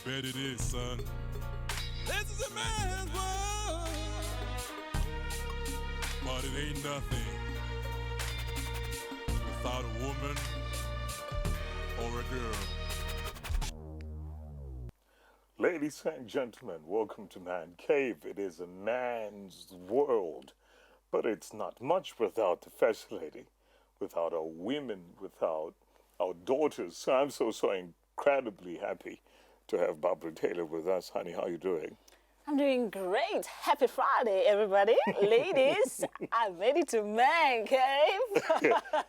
bet it is, son. This is a man's world, but it ain't nothing without a woman or a girl. Ladies and gentlemen, welcome to Man Cave. It is a man's world, but it's not much without the first lady, without our women, without our daughters. So I'm so incredibly happy to have Barbara Taylor with us. Honey, how are you doing? I'm doing great. Happy Friday, everybody. Ladies, I'm ready to Man Cave.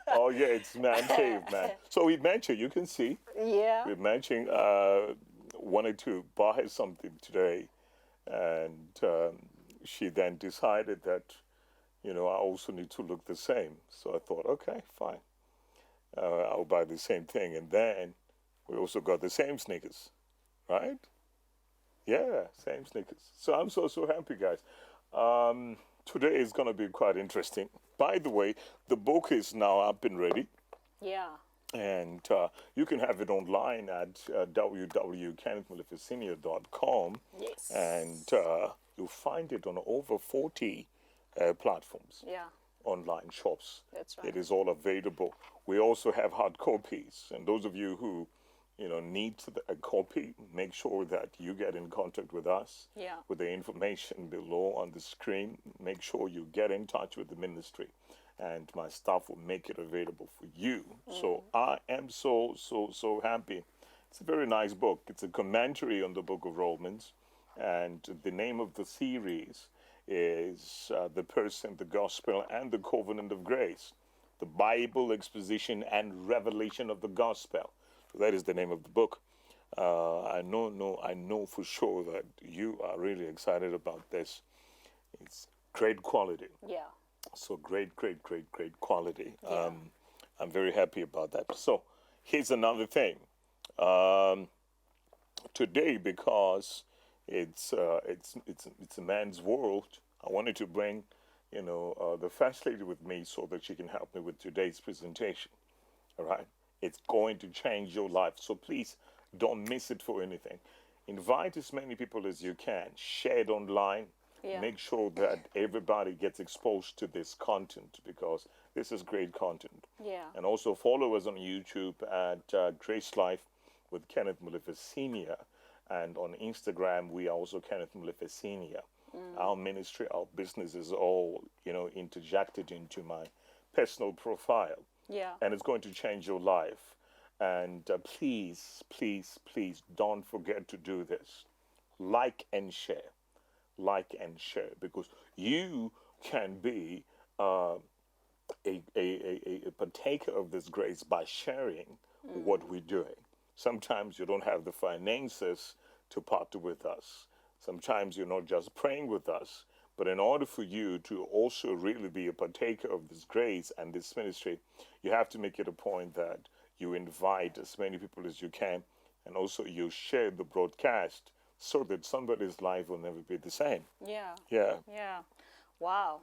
Oh, yeah, it's Man Cave, man. So we mentioned, you can see, Yeah. we mentioned, wanted to buy something today. And she then decided that, I also need to look the same. So I thought, okay, fine. I'll buy the same thing. And then we also got the same sneakers, right? Yeah, same sneakers. So I'm so happy, guys. Today is going to be quite interesting. By the way, the book is now up and ready. Yeah. And you can have it online at www.kennethmolefesnr.com. Yes. And you'll find it on over 40 platforms. Yeah. Online shops. That's right. It is all available. We also have hard copies. And those of you who need a copy, make sure that you get in contact with us. Yeah. With the information below on the screen. Make sure you get in touch with the ministry, and my staff will make it available for you. So I am so happy. It's a very nice book. It's a commentary on the book of Romans, and the name of the series is The Person, the Gospel, and the Covenant of Grace. The Bible exposition and revelation of the gospel. So that is the name of the book. I know for sure that you are really excited about this. It's great quality. Yeah. So great quality. Yeah. I'm very happy about that. So here's another thing. Today, because it's a man's world, I wanted to bring the first lady with me so that she can help me with today's presentation. All right. It's going to change your life. So please don't miss it for anything. Invite as many people as you can. Share it online. Yeah. Make sure that everybody gets exposed to this content, because this is great content. Yeah. And also follow us on YouTube at Grace Life with Kenneth Molefe snr. And on Instagram, we are also Kenneth Molefe snr. Our ministry, our business is all, interjected into my personal profile. Yeah. And it's going to change your life. And please don't forget to do this. Like and share. Like and share, because you can be a partaker of this grace by sharing what we're doing. Sometimes you don't have the finances to partner with us. Sometimes you're not just praying with us. But in order for you to also really be a partaker of this grace and this ministry, you have to make it a point that you invite as many people as you can, and also you share the broadcast so that somebody's life will never be the same. Yeah. Yeah. Yeah. Wow.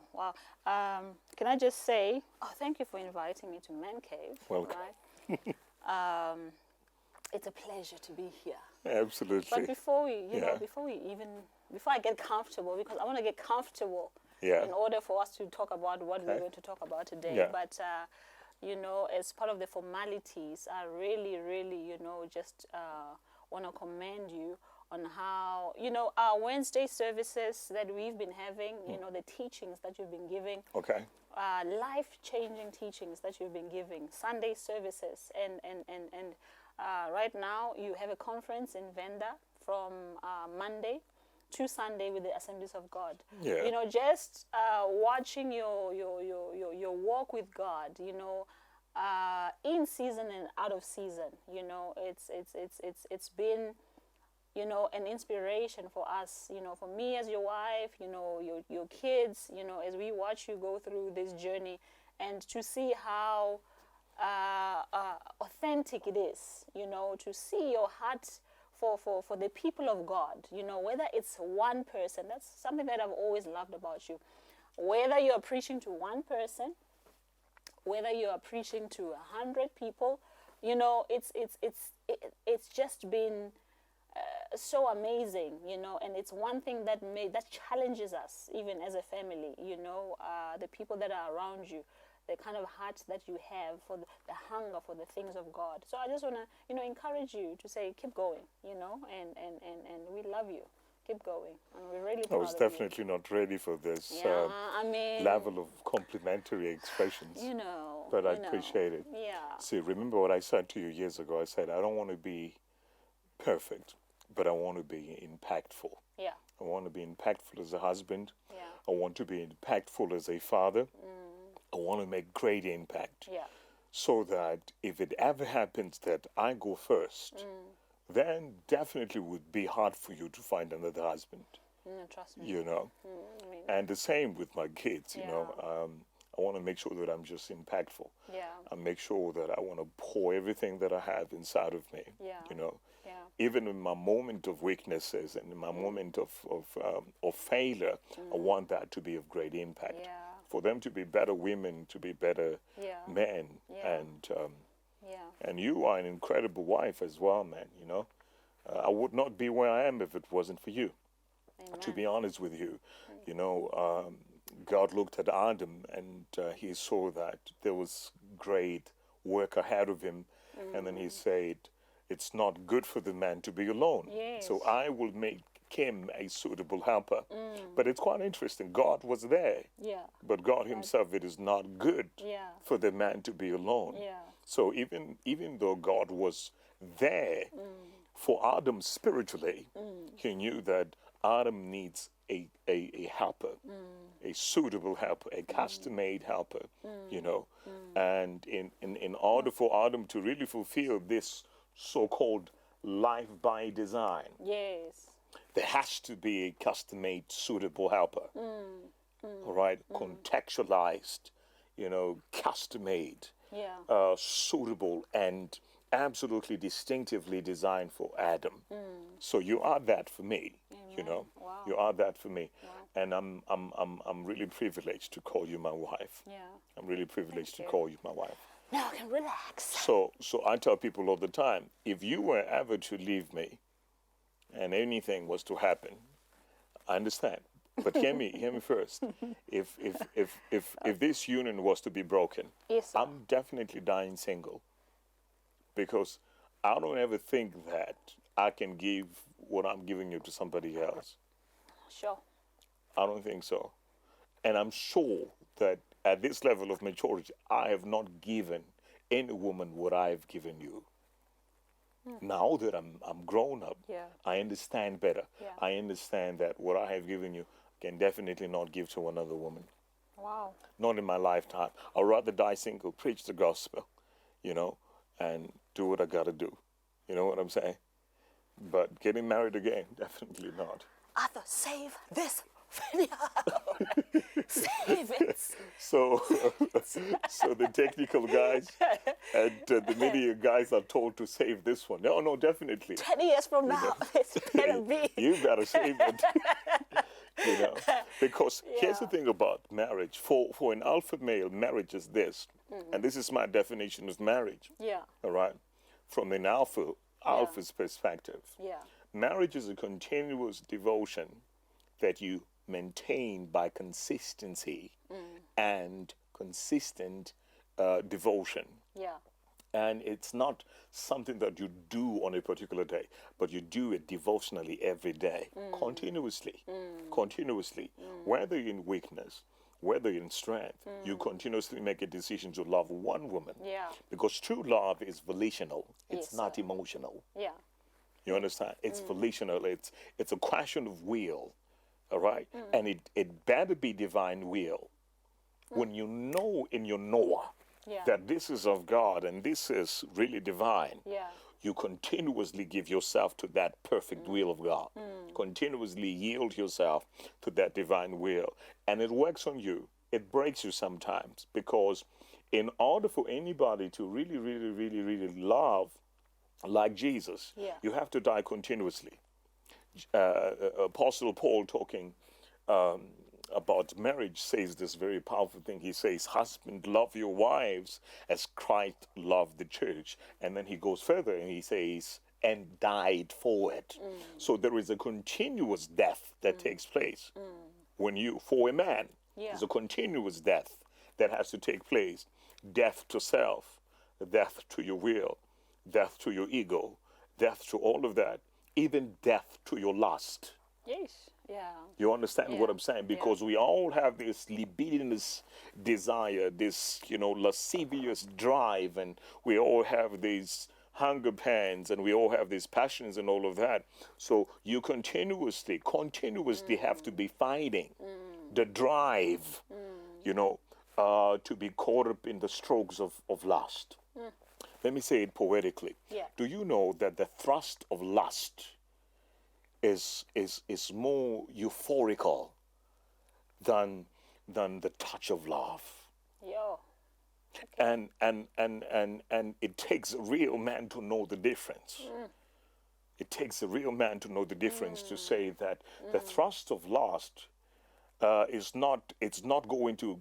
Can I just say, thank you for inviting me to Man Cave. Welcome. Right? It's a pleasure to be here. Absolutely. But before we, Yeah. before I get comfortable, because I want to get comfortable Yeah. in order for us to talk about what we're going to talk about today. Yeah. But, as part of the formalities, I really, just want to commend you on how, our Wednesday services that we've been having, the teachings that you've been giving. Okay. Life-changing teachings that you've been giving, Sunday services, and right now you have a conference in Venda from Monday to Sunday with the Assemblies of God. Yeah. Just watching your walk with God, in season and out of season. It's been an inspiration for us, for me as your wife, your kids, as we watch you go through this journey, and to see how authentic it is, to see your heart for the people of God, whether it's one person. That's something that I've always loved about you. Whether you're preaching to one person, whether you are preaching to 100 people, it's just been so amazing, you know, and it's one thing that challenges us even as a family, you know, the people that are around you, the kind of heart that you have for the hunger for the things of God. So I just want to, you know, encourage you to say, keep going, you know, and we love you. Keep going. And we're really proud I was of you. definitely not ready for this Yeah, I mean, level of complimentary expressions. you know. But I you know, appreciate it. Yeah. See, remember what I said to you years ago? I said, I don't want to be perfect, but I want to be impactful. Yeah. I want to be impactful as a husband. Yeah. I want to be impactful as a father. I want to make great impact. Yeah. So that if it ever happens that I go first, then definitely would be hard for you to find another husband. Trust me. You know. I mean, And the same with my kids, you Yeah. know. I want to make sure that I'm just impactful. yeah. I make sure that I want to pour everything that I have inside of me. Yeah. You know. Yeah. Even in my moment of weaknesses and in my moment of failure, I want that to be of great impact. Yeah. For them to be better women, to be better Yeah. men, Yeah. Yeah. and you are an incredible wife as well, man. You know, I would not be where I am if it wasn't for you. Amen. To be honest with you, you know, God looked at Adam and he saw that there was great work ahead of him, and then he said, "It's not good for the man to be alone. Yes. So I will make him a suitable helper." But it's quite interesting. God was there, Yeah. but God Himself, it is not good Yeah. for the man to be alone. Yeah. So even though God was there for Adam spiritually, He knew that Adam needs a helper, a suitable helper, a custom-made helper, you know. And in order for Adam to really fulfill this so-called life by design, Yes. there has to be a custom-made suitable helper. All right, contextualized, you know, custom-made, Yeah. suitable, and absolutely distinctively designed for Adam. So you are that for me, you know. Wow. You are that for me, and I'm really privileged to call you my wife. Yeah. I'm really privileged to you. call you my wife. Now I can relax. So I tell people all the time, if you were ever to leave me, and anything was to happen, I understand. But hear me first. If this union was to be broken, Yes, sir. I'm definitely dying single. Because I don't ever think that I can give what I'm giving you to somebody else. Sure. I don't think so. And I'm sure that at this level of maturity, I have not given any woman what I've given you. Now that I'm grown up, Yeah. I understand better. Yeah. I understand that what I have given you can definitely not give to another woman. Wow. Not in my lifetime. I'd rather die single, preach the gospel, you know, and do what I gotta do. You know what I'm saying? But getting married again, definitely not. Arthur, save this video. Save it. So, so the technical guys and the media guys are told to save this one. No, definitely. 10 years from now, it's better be. You better save it. You know, because here's the Yeah. thing about marriage. For an alpha male, marriage is this, and this is my definition of marriage. Yeah. All right, from an alpha's perspective, Yeah. marriage is a continuous devotion that you maintain by consistency and consistent devotion. Yeah. And it's not something that you do on a particular day, but you do it devotionally every day, continuously. Whether you're in weakness, whether you're in strength, you continuously make a decision to love one woman. Yeah. Because true love is volitional, it's Yes, not sir. emotional. Yeah. You understand? It's volitional, it's a question of will, all right? And it better be divine will. When you know in your knower Yeah. that this is of God and this is really divine, Yeah. you continuously give yourself to that perfect will of God. Continuously yield yourself to that divine will. And it works on you. It breaks you sometimes because in order for anybody to really love like Jesus, Yeah. you have to die continuously. Apostle Paul talking about marriage says this very powerful thing. He says, "Husband, love your wives as Christ loved the church." And then he goes further and he says, and died for it. So there is a continuous death that takes place when you, for a man, Yeah. there's a continuous death that has to take place. Death to self, death to your will, death to your ego, death to all of that, even death to your lust. Yes. Yeah. You understand what Yeah. I'm saying? Because we all have this libidinous desire, this, lascivious drive, and we all have these hunger pangs, and we all have these passions and all of that. So you continuously have to be fighting the drive, to be caught up in the strokes of lust. Let me say it poetically. Yeah. Do you know that the thrust of lust is more euphorical than the touch of love? Yo. And it takes a real man to know the difference. It takes a real man to know the difference to say that the thrust of lust it's not going to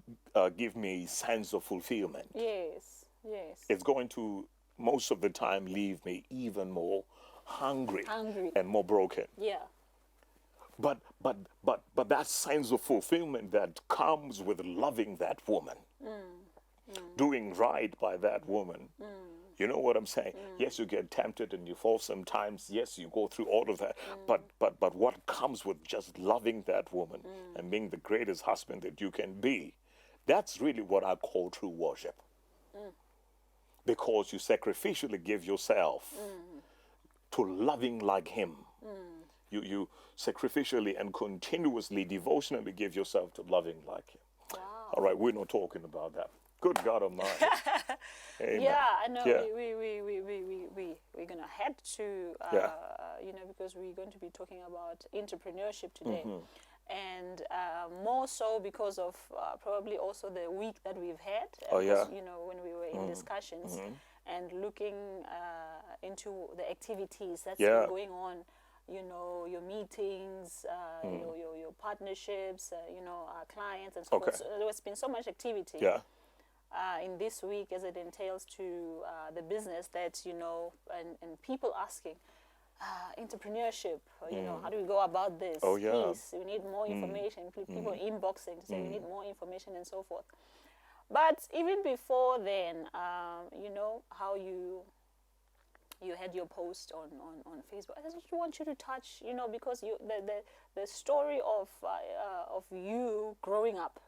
give me sense of fulfillment. Yes. Yes. It's going to most of the time leave me even more hungry. And more broken. Yeah. But that sense of fulfillment that comes with loving that woman, doing right by that woman. You know what I'm saying? Yes, you get tempted and you fall sometimes. Yes, you go through all of that. But what comes with just loving that woman and being the greatest husband that you can be, that's really what I call true worship. Because you sacrificially give yourself to loving like him. You sacrificially and continuously, devotionally give yourself to loving like him. Wow. All right, we're not talking about that. Good God Almighty. Amen. Yeah, I know. Yeah. We're gonna head to Yeah. Because we're going to be talking about entrepreneurship today, and more so because of probably also the week that we've had. Oh, yeah. When we were in discussions and looking into the activities that's Yeah. been going on. Your meetings, your partnerships, our clients and so Okay. forth. So there's been so much activity. Yeah. In this week as it entails to the business that, and people asking, entrepreneurship, how do we go about this? Oh, yeah. Please, we need more information. People inboxing to say we need more information and so forth. But even before then, how you had your post on Facebook. I just want you to touch, because the story of you growing up,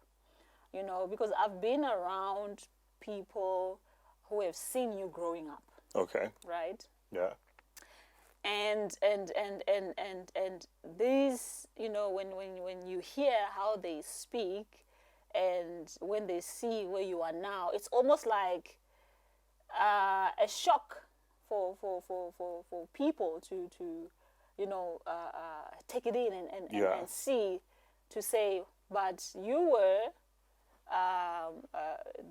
because I've been around people who have seen you growing up, Okay. right? Yeah. And these, when you hear how they speak and when they see where you are now, it's almost like a shock for people to take it in and see, to say, but you were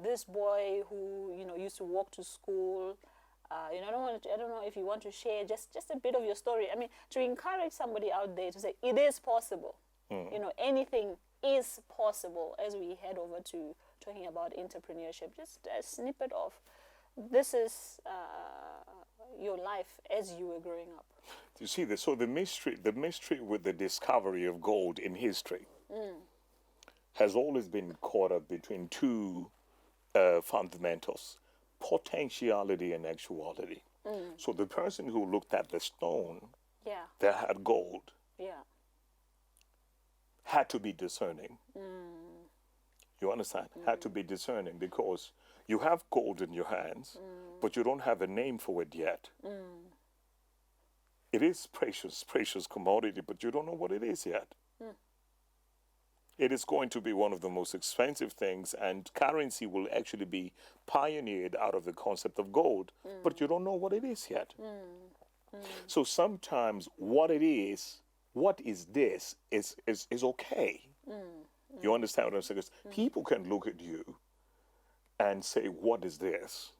this boy who used to walk to school. I don't know if you want to share just a bit of your story. I mean, to encourage somebody out there to say it is possible. Anything is possible. As we head over to talking about entrepreneurship, just a snippet of this is your life as you were growing up. You see this? So the mystery with the discovery of gold in history has always been caught up between two fundamentals: potentiality and actuality. So the person who looked at the stone that had gold had to be discerning. You understand? Had to be discerning, because you have gold in your hands, but you don't have a name for it yet. It is precious commodity, but you don't know what it is yet. It is going to be one of the most expensive things, and currency will actually be pioneered out of the concept of gold, but you don't know what it is yet. So sometimes what is this is okay. You understand what I'm saying? 'Cause people can look at you and say, what is this?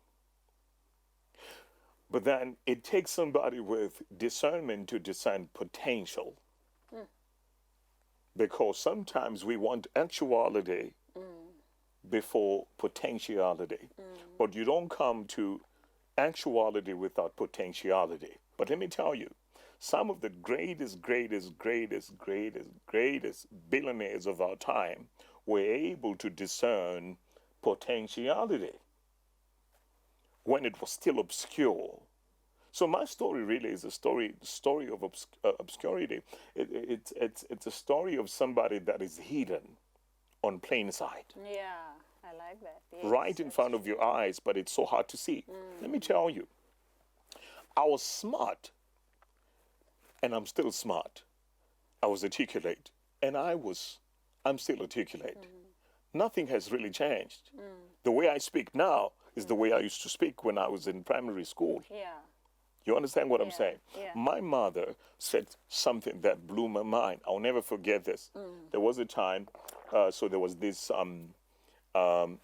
But then it takes somebody with discernment to discern potential. Because sometimes we want actuality before potentiality. But you don't come to actuality without potentiality. But let me tell you, some of the greatest billionaires of our time were able to discern potentiality when it was still obscure. So my story really is a story of obscurity. It's a story of somebody that is hidden on plain sight. Yeah, I like that. Yes, Right in front of your eyes, but it's so hard to see. Let me tell you, I was smart, and I'm still smart. I was articulate, and I'm still articulate. Nothing has really changed. The way I speak now is the way I used to speak when I was in primary school. Yeah. You understand what I'm saying? Yeah. My mother said something that blew my mind. I'll never forget this. There was a time, so there was this, and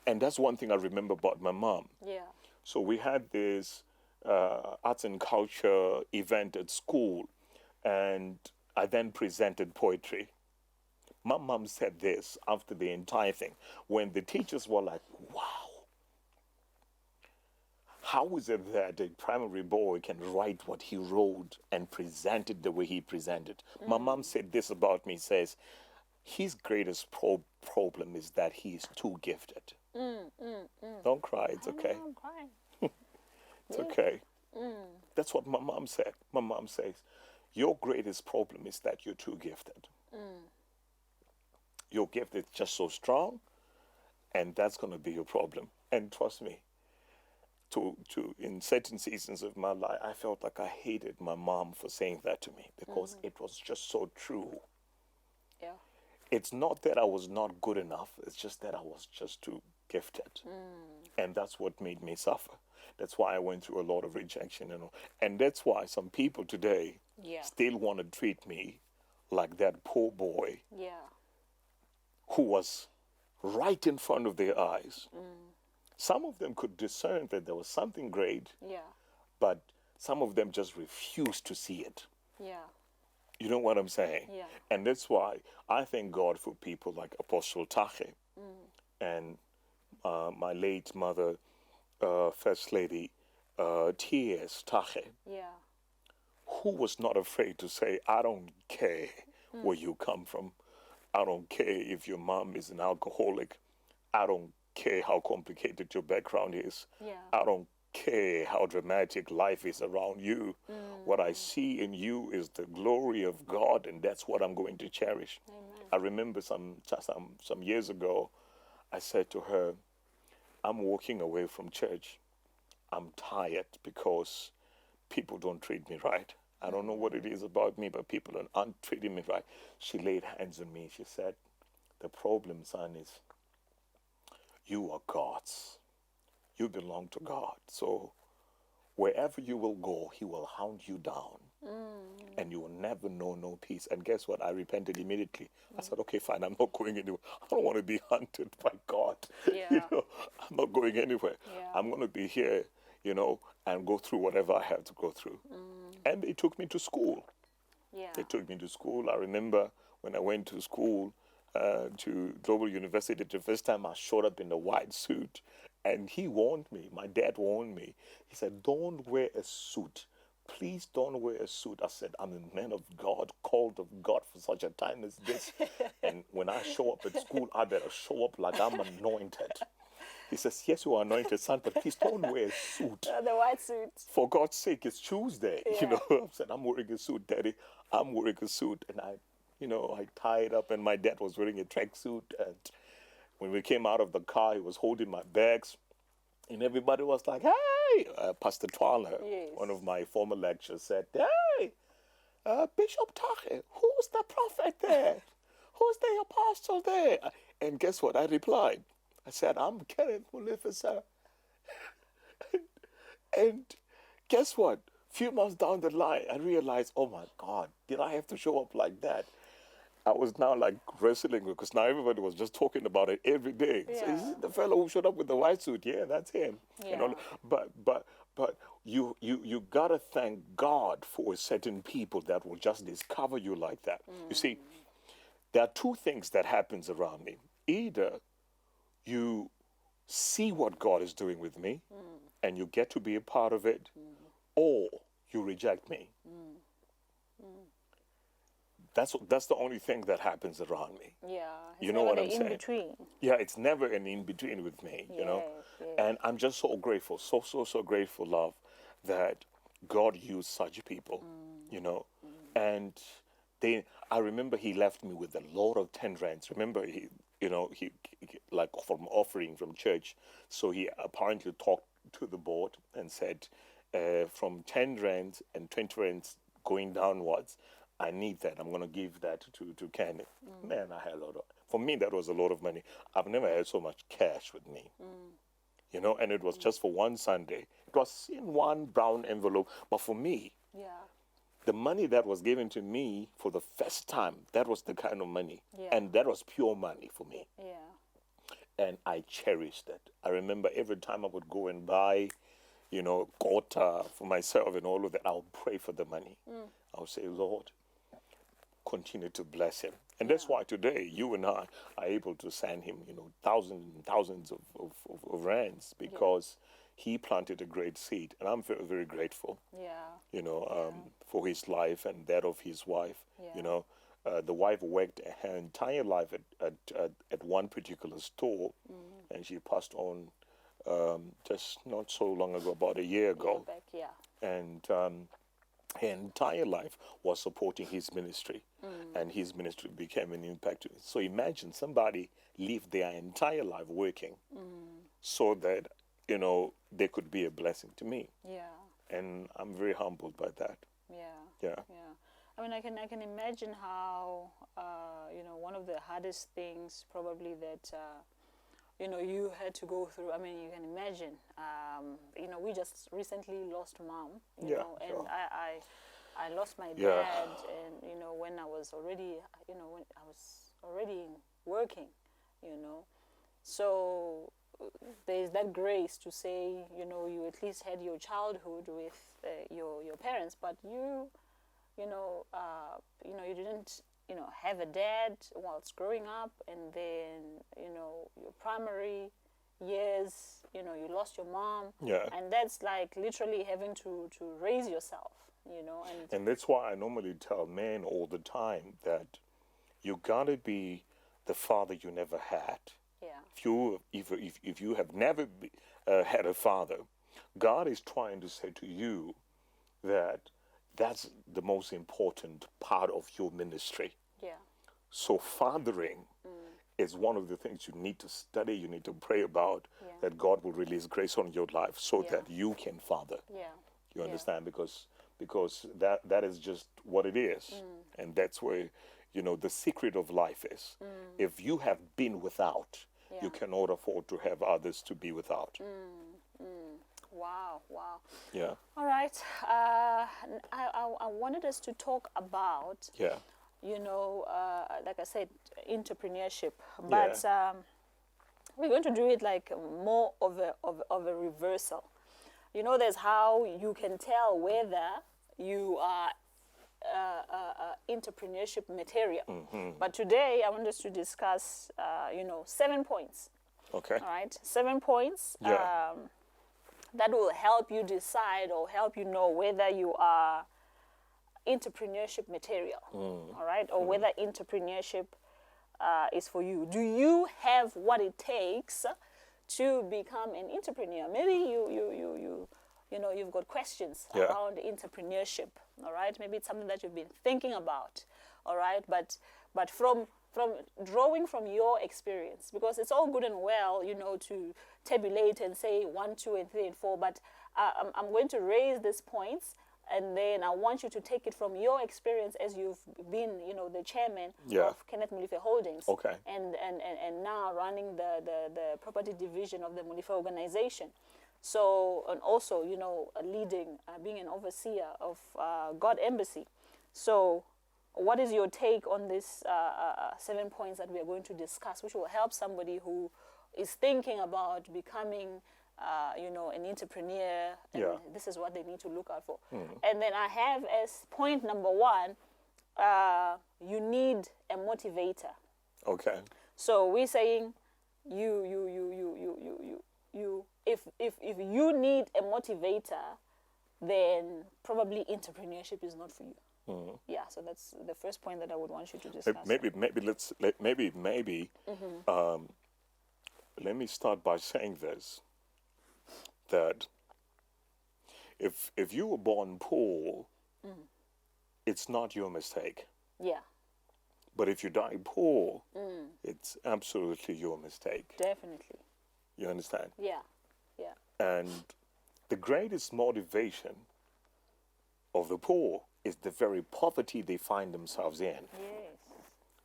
that's one thing I remember about my mom. Yeah. So we had this arts and culture event at school, and I then presented poetry. My mom said this after the entire thing, when the teachers were like, wow, how is it that a primary boy can write what he wrote and present it the way he presented? My mom said this about me, says, his greatest problem is that he is too gifted. Don't cry, it's okay. I'm crying. It's okay. That's what my mom said. My mom says, your greatest problem is that you're too gifted. Your gift is just so strong, and that's going to be your problem. And trust me, in certain seasons of my life, I felt like I hated my mom for saying that to me because it was just so true. Yeah. It's not that I was not good enough. It's just that I was just too gifted. And that's what made me suffer. That's why I went through a lot of rejection. And that's why some people today still want to treat me like that poor boy who was right in front of their eyes. Some of them could discern that there was something great, but some of them just refused to see it. Yeah. You know what I'm saying? Yeah. And that's why I thank God for people like Apostle Tache and my late mother, First Lady T.S. Tache, Yeah. who was not afraid to say, I don't care where you come from. I don't care if your mom is an alcoholic. I don't care how complicated your background is. Yeah. I don't care how dramatic life is around you. What I see in you is the glory of God, and that's what I'm going to cherish. Amen. I remember some years ago, I said to her, I'm walking away from church. I'm tired because people don't treat me right. I don't know what it is about me, but people aren't treating me right. She laid hands on me. She said, the problem, son, is you are God's. You belong to God. So wherever you will go, he will hound you down. And you will never know no peace. And guess what? I repented immediately. I said, okay, fine, I'm not going anywhere. I don't want to be hunted by God. Yeah. I'm not going anywhere. Yeah. I'm going to be here, and go through whatever I have to go through. And they took me to school. Yeah. They took me to school. I remember when I went to school, to Global University, the first time I showed up in a white suit, and he warned me, my dad warned me. He said, don't wear a suit. Please don't wear a suit. I said, I'm a man of God, called of God for such a time as this. And when I show up at school, I better show up like I'm anointed. He says, yes, you are anointed, son, but please don't wear a suit. The white suit. For God's sake, it's Tuesday. Yeah. I said, I'm wearing a suit, Daddy. I'm wearing a suit. And I tied up, and my dad was wearing a tracksuit. And when we came out of the car, he was holding my bags. And everybody was like, hey, Pastor Twaller, one of my former lecturers, said, hey, Bishop Tache, who's the prophet there? Who's the apostle there? And guess what? I replied. I said, I'm Kenneth Molefe snr. And guess what? A few months down the line, I realized, oh my God, did I have to show up like that? I was now like wrestling because now everybody was just talking about it every day. Yeah. So is it the fellow who showed up with the white suit? Yeah, that's him. Yeah. But you gotta thank God for certain people that will just discover you like that. You see, there are two things that happens around me. Either you see what God is doing with me and you get to be a part of it, or you reject me. That's the only thing that happens around me. Yeah. It's You know never what the I'm saying? in-between. Yeah, it's never an in-between with me, you know. Yes, yes. And I'm just so grateful, so grateful, love, that God used such people, you know. And I remember he left me with a lot of 10 rands. Remember, he like from offering from church. So he apparently talked to the board and said, from 10 rands and 20 rands going downwards, I need that. I'm going to give that to Kenneth. Man, I had a lot of, for me, that was a lot of money. I've never had so much cash with me. You know, and it was just for one Sunday. It was in one brown envelope. But for me, Yeah. the money that was given to me for the first time, that was the kind of money. Yeah. And that was pure money for me. Yeah. And I cherished it. I remember every time I would go and buy, you know, quota for myself and all of that, I would pray for the money. I would say, Lord, continue to bless him. And that's why today you and I are able to send him, you know, thousands and thousands of rands, because he planted a great seed. And I'm very, very grateful, Yeah. you know, for his life and that of his wife. Yeah. You know, the wife worked her entire life at one particular store, and she passed on just not so long ago, about a year ago. Back, yeah. And her entire life was supporting his ministry, and his ministry became an impact. So imagine somebody lived their entire life working so that, you know, they could be a blessing to me. Yeah. And I'm very humbled by that. Yeah. Yeah. Yeah. I mean, I can imagine how, you know, one of the hardest things probably that, you know, you had to go through. I mean, you can imagine, you know, we just recently lost mom, you know, and sure. I lost my Yeah. dad, and, you know, when I was already, you know, when I was already working, you know. So there's that grace to say, you know, you at least had your childhood with your parents, but you know, you didn't, you know, have a dad whilst growing up, and then, you know, your primary years, you know, you lost your mom, Yeah. and that's like literally having to raise yourself, you know, And that's why I normally tell men all the time that you gotta be the father you never had. yeah, If you have never had a father, God is trying to say to you that that's the most important part of your ministry. yeah, So fathering is one of the things you need to study, you need to pray about, Yeah. that God will release grace on your life so Yeah. that you can father. yeah, You understand? Because that is just what it is. And that's where, you know, the secret of life is. If you have been without, Yeah. you cannot afford to have others to be without. wow, wow. Yeah. All right, I wanted us to talk about, Yeah. you know, like I said, entrepreneurship, but we're going to do it like more of a reversal. You know, there's how you can tell whether you are entrepreneurship material. But today I want us to discuss, you know, 7 points. Okay. All right, 7 points Yeah. that will help you decide or help you know whether you are entrepreneurship material. All right, or whether entrepreneurship is for you. Do you have what it takes to become an entrepreneur? Maybe you know, you've got questions Yeah. around entrepreneurship. All right, maybe it's something that you've been thinking about. All right, but from drawing from your experience, because it's all good and well, you know, to tabulate and say 1, 2, and 3, and 4, but I'm going to raise these points, and then I want you to take it from your experience as you've been, you know, the chairman Yeah. of Kenneth Molefe Holdings, Okay. and now running the property division of the Molefe organization. So, and also, you know, leading, being an overseer of God Embassy. So, what is your take on this 7 points that we are going to discuss, which will help somebody who is thinking about becoming, you know, an entrepreneur, and Yeah. this is what they need to look out for. And then I have as point number 1, you need a motivator. Okay. So we're saying if you need a motivator, then probably entrepreneurship is not for you. Yeah, so that's the first point that I would want you to discuss. Maybe let me start by saying this, that if you were born poor, it's not your mistake. Yeah, But if you die poor, it's absolutely your mistake. definitely. You understand? Yeah, yeah. And the greatest motivation of the poor is the very poverty they find themselves in. Yes.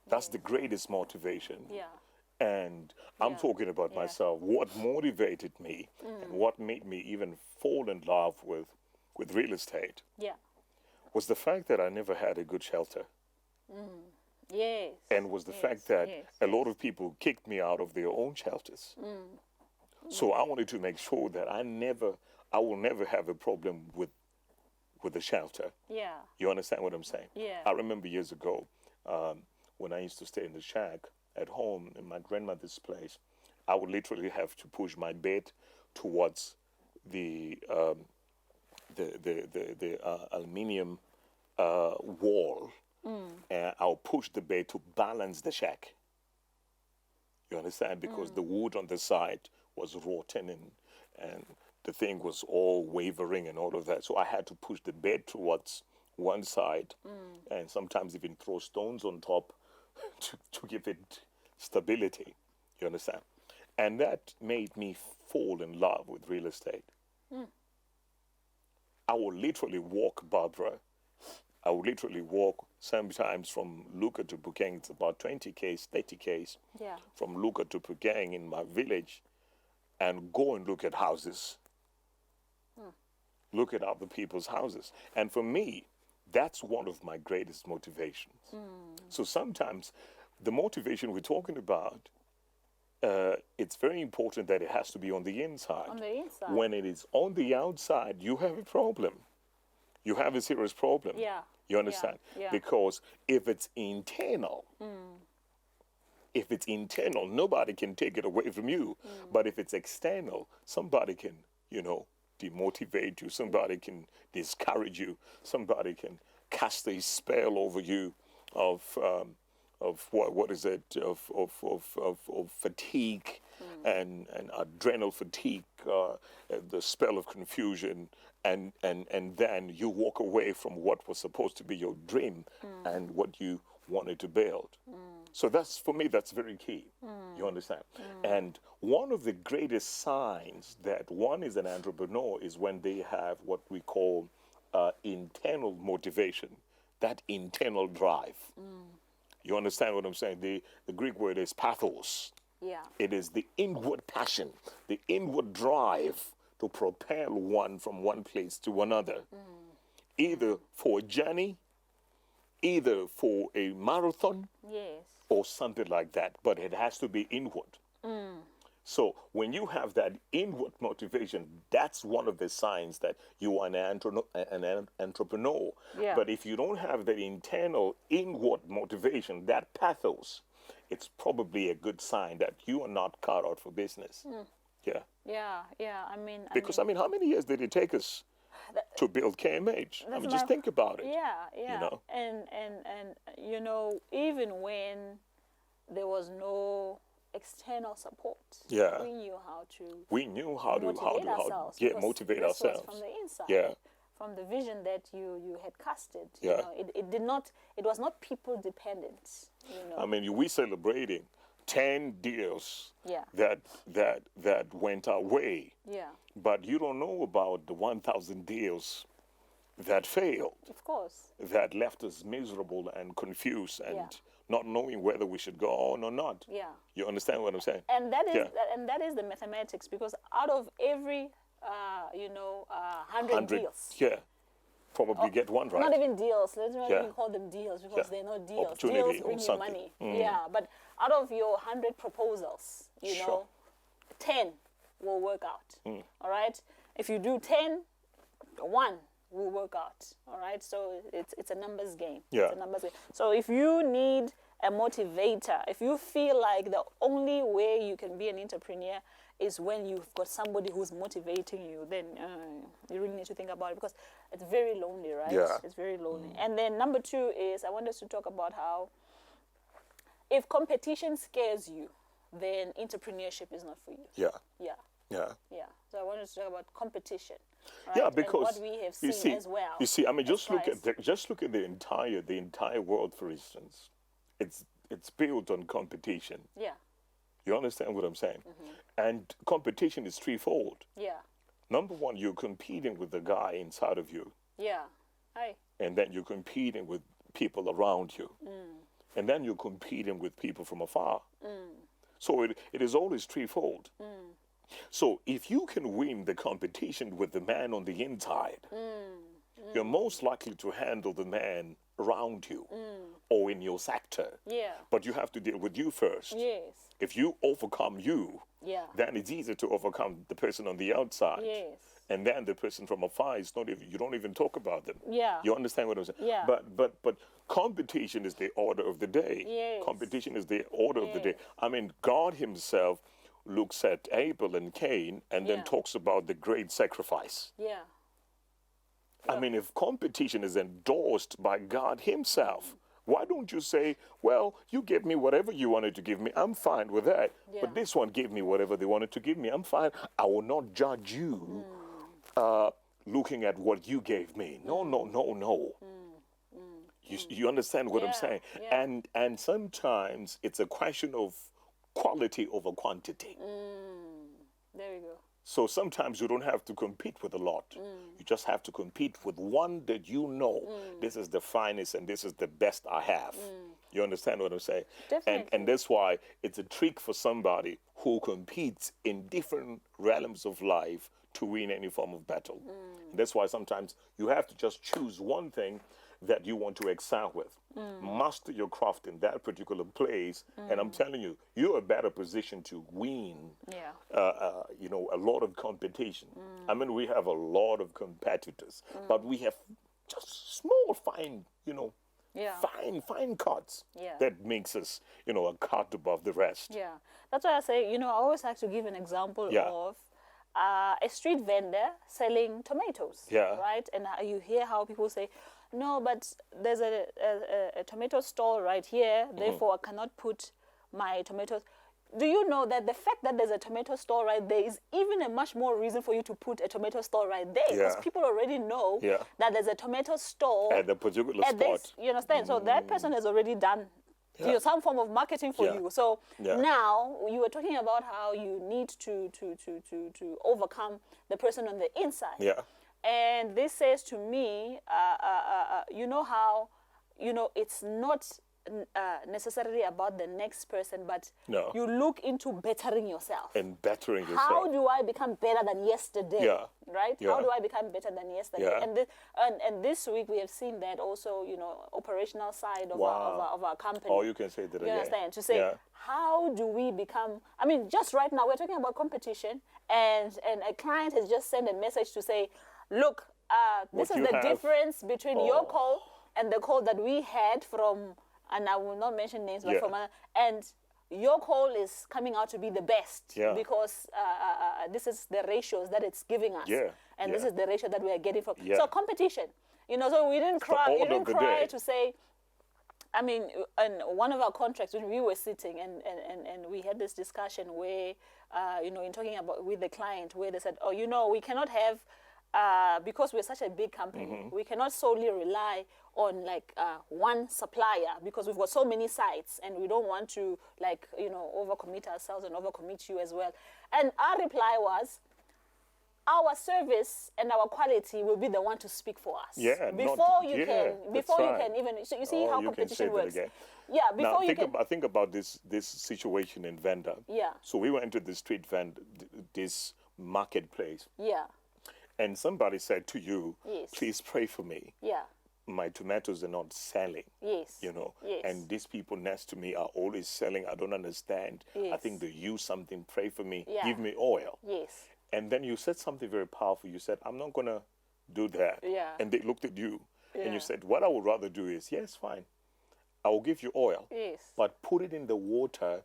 That's the greatest motivation. Yeah. And I'm Yeah. talking about Yeah. myself. What motivated me and what made me even fall in love with real estate Yeah. was the fact that I never had a good shelter. Yes. And was the yes, fact that yes, a lot of people kicked me out of their own shelters. So I wanted to make sure that I will never have a problem with the shelter. Yeah. You understand what I'm saying? Yeah. I remember years ago when I used to stay in the shack at home in my grandmother's place, I would literally have to push my bed towards the aluminium wall, and I'll push the bed to balance the shack. You understand? Because the wood on the side was rotten and the thing was all wavering and all of that. So I had to push the bed towards one side and sometimes even throw stones on top to give it stability. You understand? And that made me fall in love with real estate. I would literally walk, Barbara. I would literally walk sometimes from Luca to Pukeng. It's about 20 k's, 30 k's. Yeah. From Luca to Pukeng in my village, and go and look at houses. Look at other people's houses. And for me, that's one of my greatest motivations. So sometimes the motivation we're talking about, it's very important that it has to be on the inside. On the inside. When it is on the outside, you have a problem. You have a serious problem. Yeah. You understand? Yeah. Because if it's internal, nobody can take it away from you. But if it's external, somebody can, demotivate you. Somebody can discourage you. Somebody can cast a spell over you of what is it, of fatigue and adrenal fatigue, the spell of confusion, and then you walk away from what was supposed to be your dream and what you wanted to build. So that's, for me, that's very key. You understand? And one of the greatest signs that one is an entrepreneur is when they have what we call internal motivation, that internal drive. You understand what I'm saying? The Greek word is pathos. Yeah. It is the inward passion, the inward drive to propel one from one place to another, either for a journey, either for a marathon, Yes. or something like that. But it has to be inward. So when you have that inward motivation, that's one of the signs that you are an entrepreneur. Yeah. But if you don't have that internal inward motivation, that pathos, it's probably a good sign that you are not cut out for business. Yeah. Yeah. Because, how many years did it take us to build KMH? Just think about it. Yeah. You know? And even when there was no external support, Yeah. we knew how to motivate ourselves. Yeah, because motivate this was ourselves. from the inside. Yeah. From the vision that you had casted. Yeah. It was not people dependent. We celebrating 10 deals Yeah. that went our way. Yeah. But you don't know about the 1,000 deals that failed, Of course. that left us miserable and confused and Yeah. not knowing whether we should go on or not. Yeah. You understand what I'm saying? And that is Yeah. that is the mathematics, because out of every 100 deals, Yeah. Probably get one right. not even deals, let's not Yeah. even call them deals, because Yeah. they're not deals. Opportunity Deals or bring you something. money. Yeah, but out of your 100 proposals, Sure. 10 will work out. All right? If you do 10, 1 will work out. All right? So it's a numbers game. Yeah. It's a numbers game. So if you need a motivator, if you feel like the only way you can be an entrepreneur is when you've got somebody who's motivating you. Then you really need to think about it, because it's very lonely, right? Yeah. It's very lonely. And then number 2 is, I want us to talk about how if competition scares you, then entrepreneurship is not for you. Yeah. Yeah. Yeah. Yeah. So I wanted to talk about competition. Right? Yeah, because and what we have seen as well. You see, I mean, just look Christ. at the entire world, for instance. It's built on competition. Yeah. You understand what I'm saying? And competition is threefold. Yeah. Number one, you're competing with the guy inside of you, Yeah. Hi. and then you're competing with people around you, and then you're competing with people from afar. So it is always threefold. So if you can win the competition with the man on the inside, you're most likely to handle the man around you or in your sector. Yeah. But you have to deal with you first. Yes. If you overcome you, Yeah. then it's easier to overcome the person on the outside. Yes. And then the person from afar is not even, you don't even talk about them. Yeah. You understand what I'm saying? Yeah. But competition is the order of the day. Yes. Competition is the order of the day. Yes. I mean, God himself looks at Abel and Cain and then Yeah. talks about the great sacrifice. Yeah. I mean, if competition is endorsed by God himself, why don't you say, well, you gave me whatever you wanted to give me. I'm fine with that. Yeah. But this one gave me whatever they wanted to give me. I'm fine. I will not judge you looking at what you gave me. No, no, no, no. You understand what I'm Yeah, saying? yeah. And sometimes it's a question of quality over quantity. There we go. So sometimes you don't have to compete with a lot. You just have to compete with one that you know this is the finest and this is the best I have. You understand what I'm saying? Definitely. And that's why it's a trick for somebody who competes in different realms of life to win any form of battle. That's why sometimes you have to just choose one thing that you want to excel with. Master your craft in that particular place, and I'm telling you, you're a better position to win. Yeah. A lot of competition. I mean, we have a lot of competitors, but we have just small, fine, Yeah. fine cuts Yeah. that makes us, a cut above the rest. Yeah. That's why I say, I always like to give an example Yeah. of a street vendor selling tomatoes. Yeah. Right? And you hear how people say, no, but there's a tomato stall right here, therefore I cannot put my tomatoes. Do you know that the fact that there's a tomato store right there is even a much more reason for you to put a tomato store right there? Because Yeah. people already know Yeah. that there's a tomato store At a particular at spot. this, you understand? So that person has already done Yeah. some form of marketing for Yeah. you. So Yeah. now you were talking about how you need to overcome the person on the inside. Yeah. And this says to me, you know how, it's not necessarily about the next person, but No. you look into bettering yourself. And bettering yourself. How do I become better than yesterday? Yeah. Right? Yeah. How do I become better than yesterday? Yeah. And this week we have seen that also, operational side of, Wow. of our company. Oh, you can say that You again. understand? To say, Yeah. how do we become, I mean, just right now we're talking about competition, and a client has just sent a message to say, look, this What is you the have- difference between your Oh. call and the call that we had from, and I will not mention names, but Yeah. from, and your call is coming out to be the best Yeah. because this is the ratios that it's giving us, Yeah. and this Yeah. is the ratio that we are getting from. Yeah. So competition, so we didn't cry. We order didn't of the cry day. to say. I mean, in one of our contracts, when we were sitting and we had this discussion where, in talking about with the client, where they said, we cannot have, because we're such a big company, we cannot solely rely on one supplier because we've got so many sites and we don't want to overcommit ourselves and overcommit you as well. And our reply was, our service and our quality will be the one to speak for us. Yeah, Before you that's can right. even, so you see Oh, how you can say competition that works. again. Yeah, Now before you can. think about this situation in vendor. Yeah. So we went to the street vendor, this marketplace, Yeah, and somebody said to you, Yes. "Please pray for me. yeah, My tomatoes are not selling." yes. Yes. And these people next to me are always selling. I don't understand. I Yes. think they use something. Pray for me. Yeah. Give me oil. Yes. And then you said something very powerful. You said, "I'm not gonna do that." Yeah. And they looked at you, and Yeah. you said, "What I would rather do is, yes, fine, I will give you oil, Yes. but put it in the water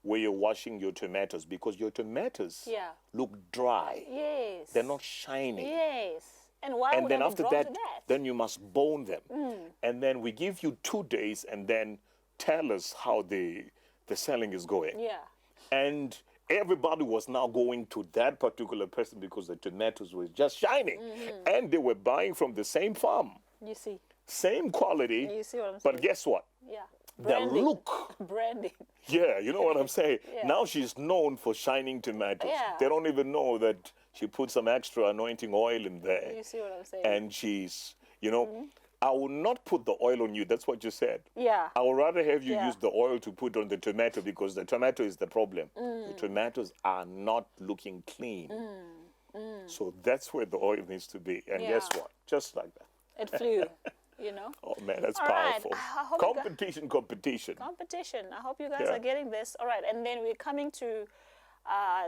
where you're washing your tomatoes, because your tomatoes Yeah. look dry. Yes. They're not shiny. Yes. And why And would then I be after drawn that, to that? then you must bone them. And then we give you 2 days, and then tell us how the selling is going. Yeah. And everybody was now going to that particular person because the tomatoes were just shining. And they were buying from the same farm, You see. same quality. You see what I'm But saying? guess what? Yeah. The Branding. look. Branding. Yeah, you know what I'm saying? Yeah. Now she's known for shining tomatoes. Yeah. They don't even know that she put some extra anointing oil in there. You see what I'm saying? And she's, you know, I will not put the oil on you. That's what you said. Yeah. I would rather have you Yeah. use the oil to put on the tomato, because the tomato is the problem. The tomatoes are not looking clean. So that's where the oil needs to be. And guess Yeah. what? Just like that. It flew, you know. Oh man, that's All right. powerful. I hope you got- Competition. Competition. I hope you guys Yeah. are getting this. All right. And then we're coming to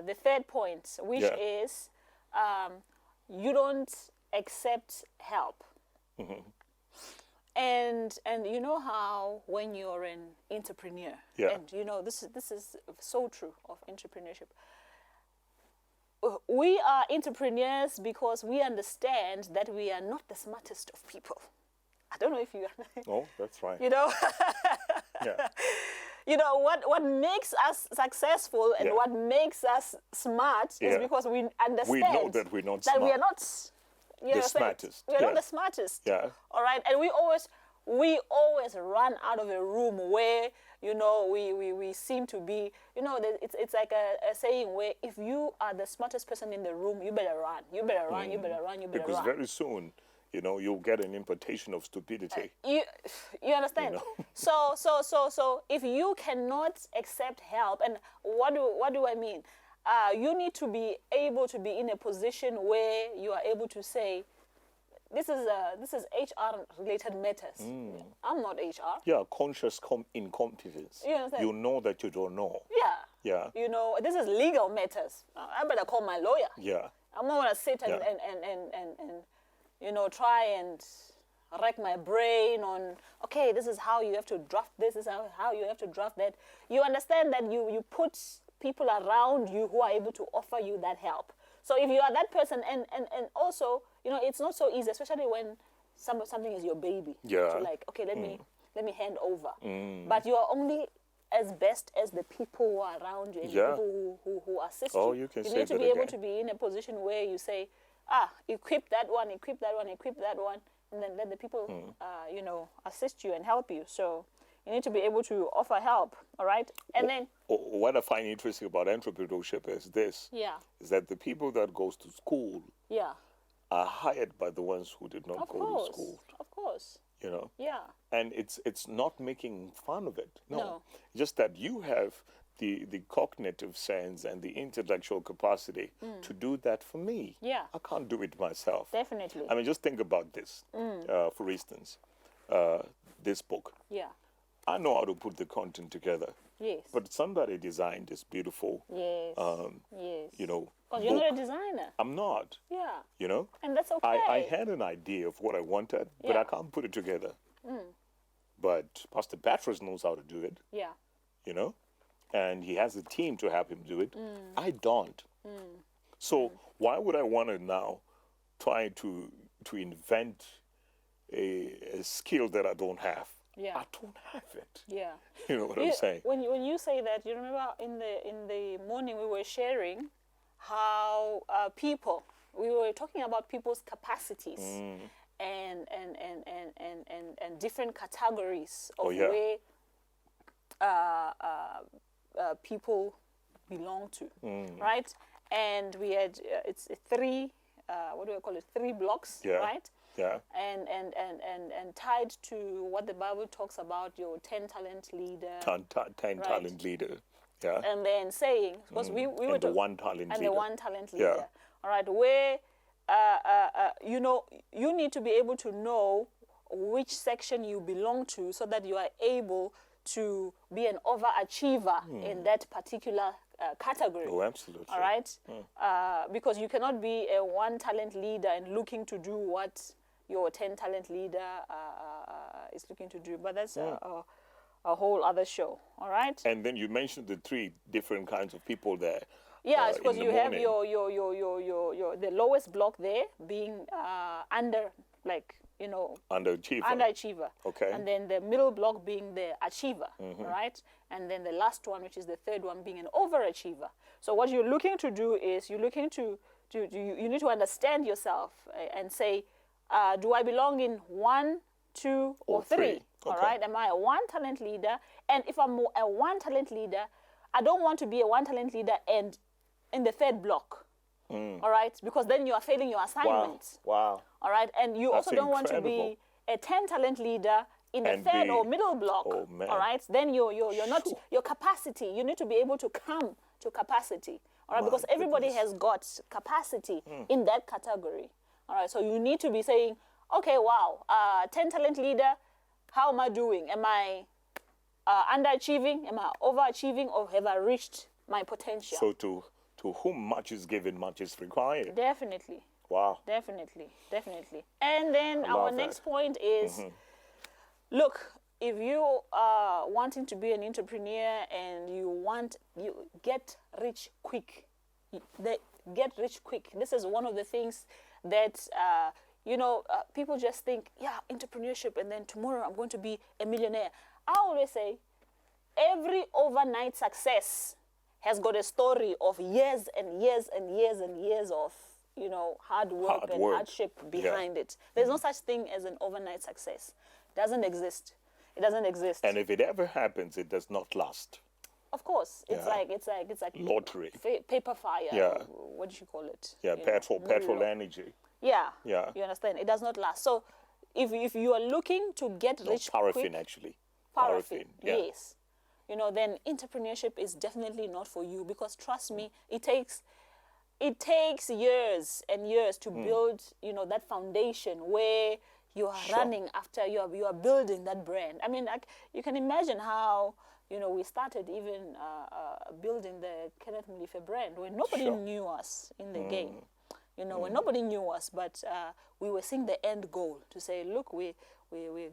the third point, which Yeah. is you don't accept help. And you know how when you're an entrepreneur, Yeah. and you know this is so true of entrepreneurship. We are entrepreneurs because we understand that we are not the smartest of people. I don't know if you, Oh, that's right. you know, Yeah. you know what makes us successful and Yeah. what makes us smart is Yeah. because we understand We know that we're not that we are smart. not you know, smartest. We are Yeah. not the smartest. Yeah. All right, and we always run out of a room where you know we seem to be, you know, it's like a saying where if you are the smartest person in the room, you better run, you better run, you better run, you better Because run. very soon, you know, you'll get an impartation of stupidity. You understand? know. So if you cannot accept help, and what do I mean? You need to be able to be in a position where you are able to say, this is HR related matters. I'm not HR. Yeah, conscious incompetence. You understand? You know that you don't know. Yeah. Yeah. You know, this is legal matters. I better call my lawyer. Yeah. I'm not gonna sit and, Yeah. and you know, try and rack my brain on, okay, this is how you have to draft this is how you have to draft that. You understand that you put people around you who are able to offer you that help. So if you are that person, and also, you know, it's not so easy, especially when something is your baby. Yeah. To like, okay, let me hand over. But you are only as best as the people who are around you and Yeah. the people who assist Oh, you. you can You say need to that be able again. to be in a position where you say, equip that one, equip that one, equip that one, and then let the people, you know, assist you and help you. So you need to be able to offer help, all right? And then, What I find interesting about entrepreneurship is this. yeah, Is that the people that goes to school yeah, are hired by the ones who did not of go course, to school. of course, You know? yeah, And it's not making fun of it. No. Just that you have the cognitive sense and the intellectual capacity to do that for me. Yeah. I can't do it myself. definitely, I mean, just think about this. For instance, this book. yeah, I know how to put the content together, yes, but somebody designed this beautiful, yes, yes. you know, Because you're book. not a designer, I'm not, yeah, you know. and that's okay. I had an idea of what I wanted, but Yeah. I can't put it together. But Pastor Patras knows how to do it, yeah, you know, and he has a team to help him do it. I don't. So why would I want to now try to invent a skill that I don't have? yeah, I don't have it. yeah. You know what I'm saying? When you say that, you remember in the morning we were sharing how we were talking about people's capacities and different categories of Oh, yeah. where people belong to, right? And we had it's three what do I call it? 3 blocks, Yeah. right? Yeah. And tied to what the Bible talks about, your 10 talent leader, 10 talent leader. Yeah. and then saying, because we were And the talk- 1 talent and leader. the 1 talent leader, Yeah. all right, where you know, you need to be able to know which section you belong to so that you are able to be an overachiever in that particular category. Oh, absolutely. All right, because you cannot be a 1 talent leader and looking to do what your 10 talent leader is looking to do. But that's a whole other show. All right. And then you mentioned the 3 different kinds of people there. Yeah, because in the you have morning. your the lowest block there being under, like, underachiever. Okay. And then the middle block being the achiever, right? And then the last one, which is the third one, being an overachiever. So what you're looking to do is you need to understand yourself and say, do I belong in 1, 2, or 3? Okay. All right. Am I a 1 talent leader? And if I'm a 1 talent leader, I don't want to be a 1 talent leader and in the 3rd block. All right, because then you are failing your assignments. Wow. All right, and you That's also don't want to incredible. be a 10 talent leader in the And 3rd be- or middle block. Oh, man. All right, then you're not Sure. your capacity. You need to be able to come to capacity. All right, My because everybody goodness. has got capacity in that category. All right, so you need to be saying, okay, wow, 10 talent leader, how am I doing? Am I underachieving? Am I overachieving? Or have I reached my potential? So to whom much is given, much is required. Definitely. Wow. Definitely. And then our love next that. point is, look, if you are wanting to be an entrepreneur and you get rich quick. Get rich quick. This is one of the things that, people just think, yeah, entrepreneurship, and then tomorrow I'm going to be a millionaire. I always say, every overnight success has got a story of years and years and years and years of, hard work Hard and work. hardship behind it. There's no such thing as an overnight success. Doesn't exist. It doesn't exist. And if it ever happens, it does not last. Of course, it's Yeah. like Lottery. paper fire. Yeah. What do you call it? Yeah, You know, petrol mullo. energy. Yeah. Yeah. You understand? It does not last. So, if you are looking to get No, rich paraffin, quick, actually. paraffin, Yeah. yes, then entrepreneurship is definitely not for you, because trust me, it takes years and years to build, that foundation where you are Sure. running after you are building that brand. I mean, like, you can imagine how, we started even building the Kenneth Molefe brand when nobody Sure. knew us in the game. When nobody knew us, but we were seeing the end goal to say, look, we're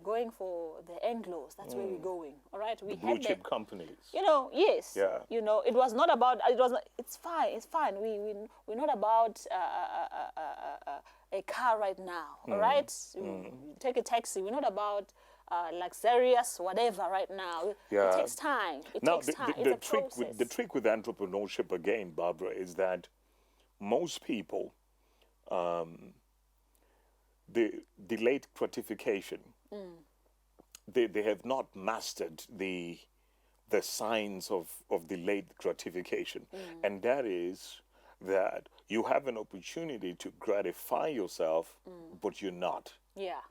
going for the Anglos. That's where we're going. All right, we Blue had chip the, companies. yes. Yeah. It was not about. It's fine. We're not about a car right now. All right. You take a taxi. We're not about luxurious whatever right now. Yeah. It takes time. It Now, takes time. the It's a trick process. the trick with entrepreneurship, again, Barbara, is that most people, the delayed gratification, they have not mastered the signs of delayed gratification, and that is that you have an opportunity to gratify yourself, but you're not. Yeah.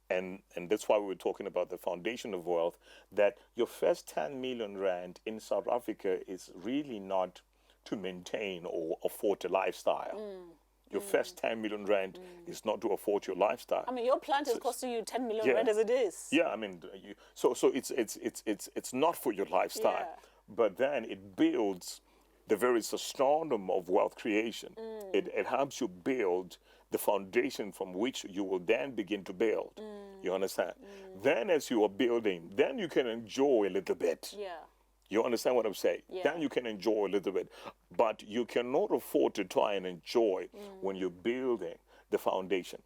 And that's why we were talking about the foundation of wealth, that your first 10 million rand in South Africa is really not to maintain or afford a lifestyle. Your first 10 million rand is not to afford your lifestyle. I mean, your plant is costing you 10 million Yeah. rand as it is. Yeah, I mean, so it's not for your lifestyle, Yeah. but then it builds the very sternum of wealth creation. It helps you build the foundation from which you will then begin to build. You understand? Then as you are building, then you can enjoy a little bit. Yeah. You understand what I'm saying? Yeah. Then you can enjoy a little bit. But you cannot afford to try and enjoy when you're building the foundation,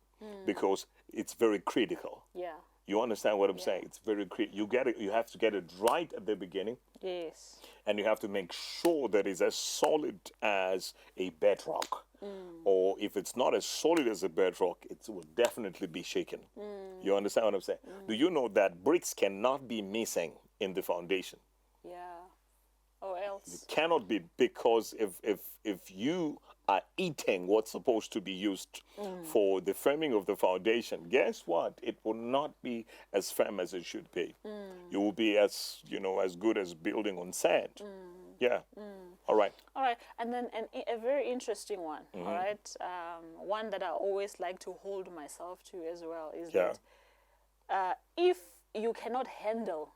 because it's very critical. Yeah. You understand what I'm saying? It's very critical. You have to get it right at the beginning, Yes. and you have to make sure that it's as solid as a bedrock. Or if it's not as solid as a bedrock, it will definitely be shaken. You understand what I'm saying? Do you know that bricks cannot be missing in the foundation? Yeah. Or else. Cannot be, because if you are eating what's supposed to be used for the framing of the foundation, guess what? It will not be as firm as it should be. You will be as good as building on sand. Yeah. All right. All right, and then a very interesting one, all right, one that I always like to hold myself to as well is Yeah. that if you cannot handle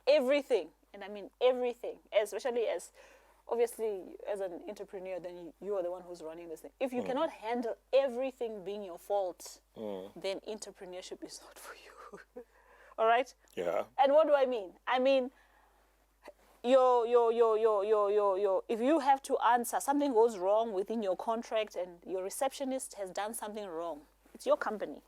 everything, and I mean everything, especially as obviously as an entrepreneur, then you are the one who's running this thing. If you cannot handle everything being your fault, then entrepreneurship is not for you. All right. Yeah. And what do I mean? I mean, if you have to answer, something goes wrong within your contract and your receptionist has done something wrong. It's your company.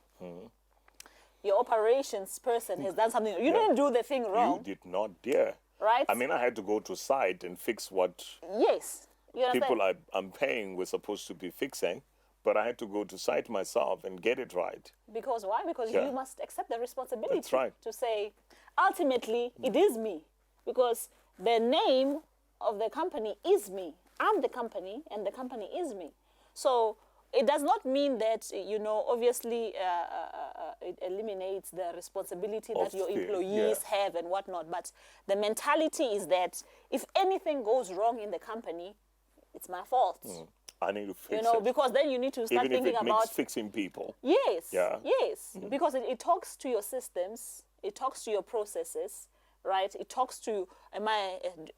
Your operations person has done something. You didn't do the thing wrong. You did not dare. Right? I mean, I had to go to site and fix what Yes. You understand? people I'm paying were supposed to be fixing, but I had to go to site myself and get it right. Because why? Because Yeah. you must accept the responsibility That's right. to say, ultimately, it is me. Because the name of the company is me. I'm the company, and the company is me. So it does not mean that, obviously it eliminates the responsibility that your employees have and whatnot. But the mentality is that if anything goes wrong in the company, it's my fault. I need to fix it. Because then you need to start Even if thinking it about makes fixing people. Yes. Yeah. Yes. Because it talks to your systems. It talks to your processes, right? It talks to,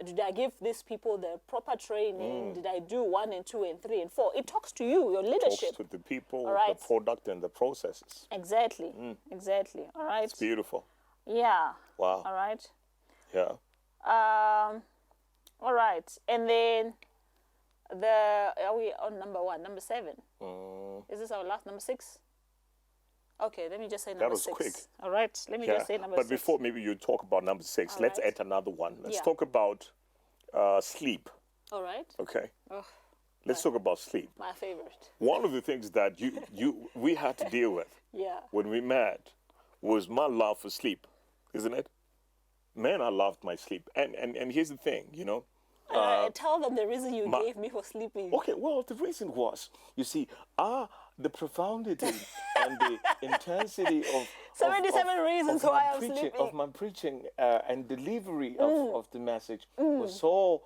did I give these people the proper training? Did I do 1 and 2 and 3 and 4? It talks to you, your leadership. Talks to the people, All right. the product, and the processes. Exactly. Exactly. All right. It's beautiful. Yeah. Wow. All right. Yeah. All right. And then are we on number 1? Number 7? Is this our last number 6? Okay, let me just say number 6. That was quick. All right, let me just say number 6. But before maybe you talk about number 6, let's right. add another one. Let's Yeah. talk about sleep. All right. Okay. Oh, Let's talk about sleep. my favorite. One of the things that we had to deal with Yeah. when we met was my love for sleep, isn't it? Man, I loved my sleep. And here's the thing, Tell them the reason you gave me for sleeping. Okay, well, the reason was, you see, the profundity and the intensity of 77 reasons of why my I'm preaching, sleeping. of my preaching and delivery of the message was so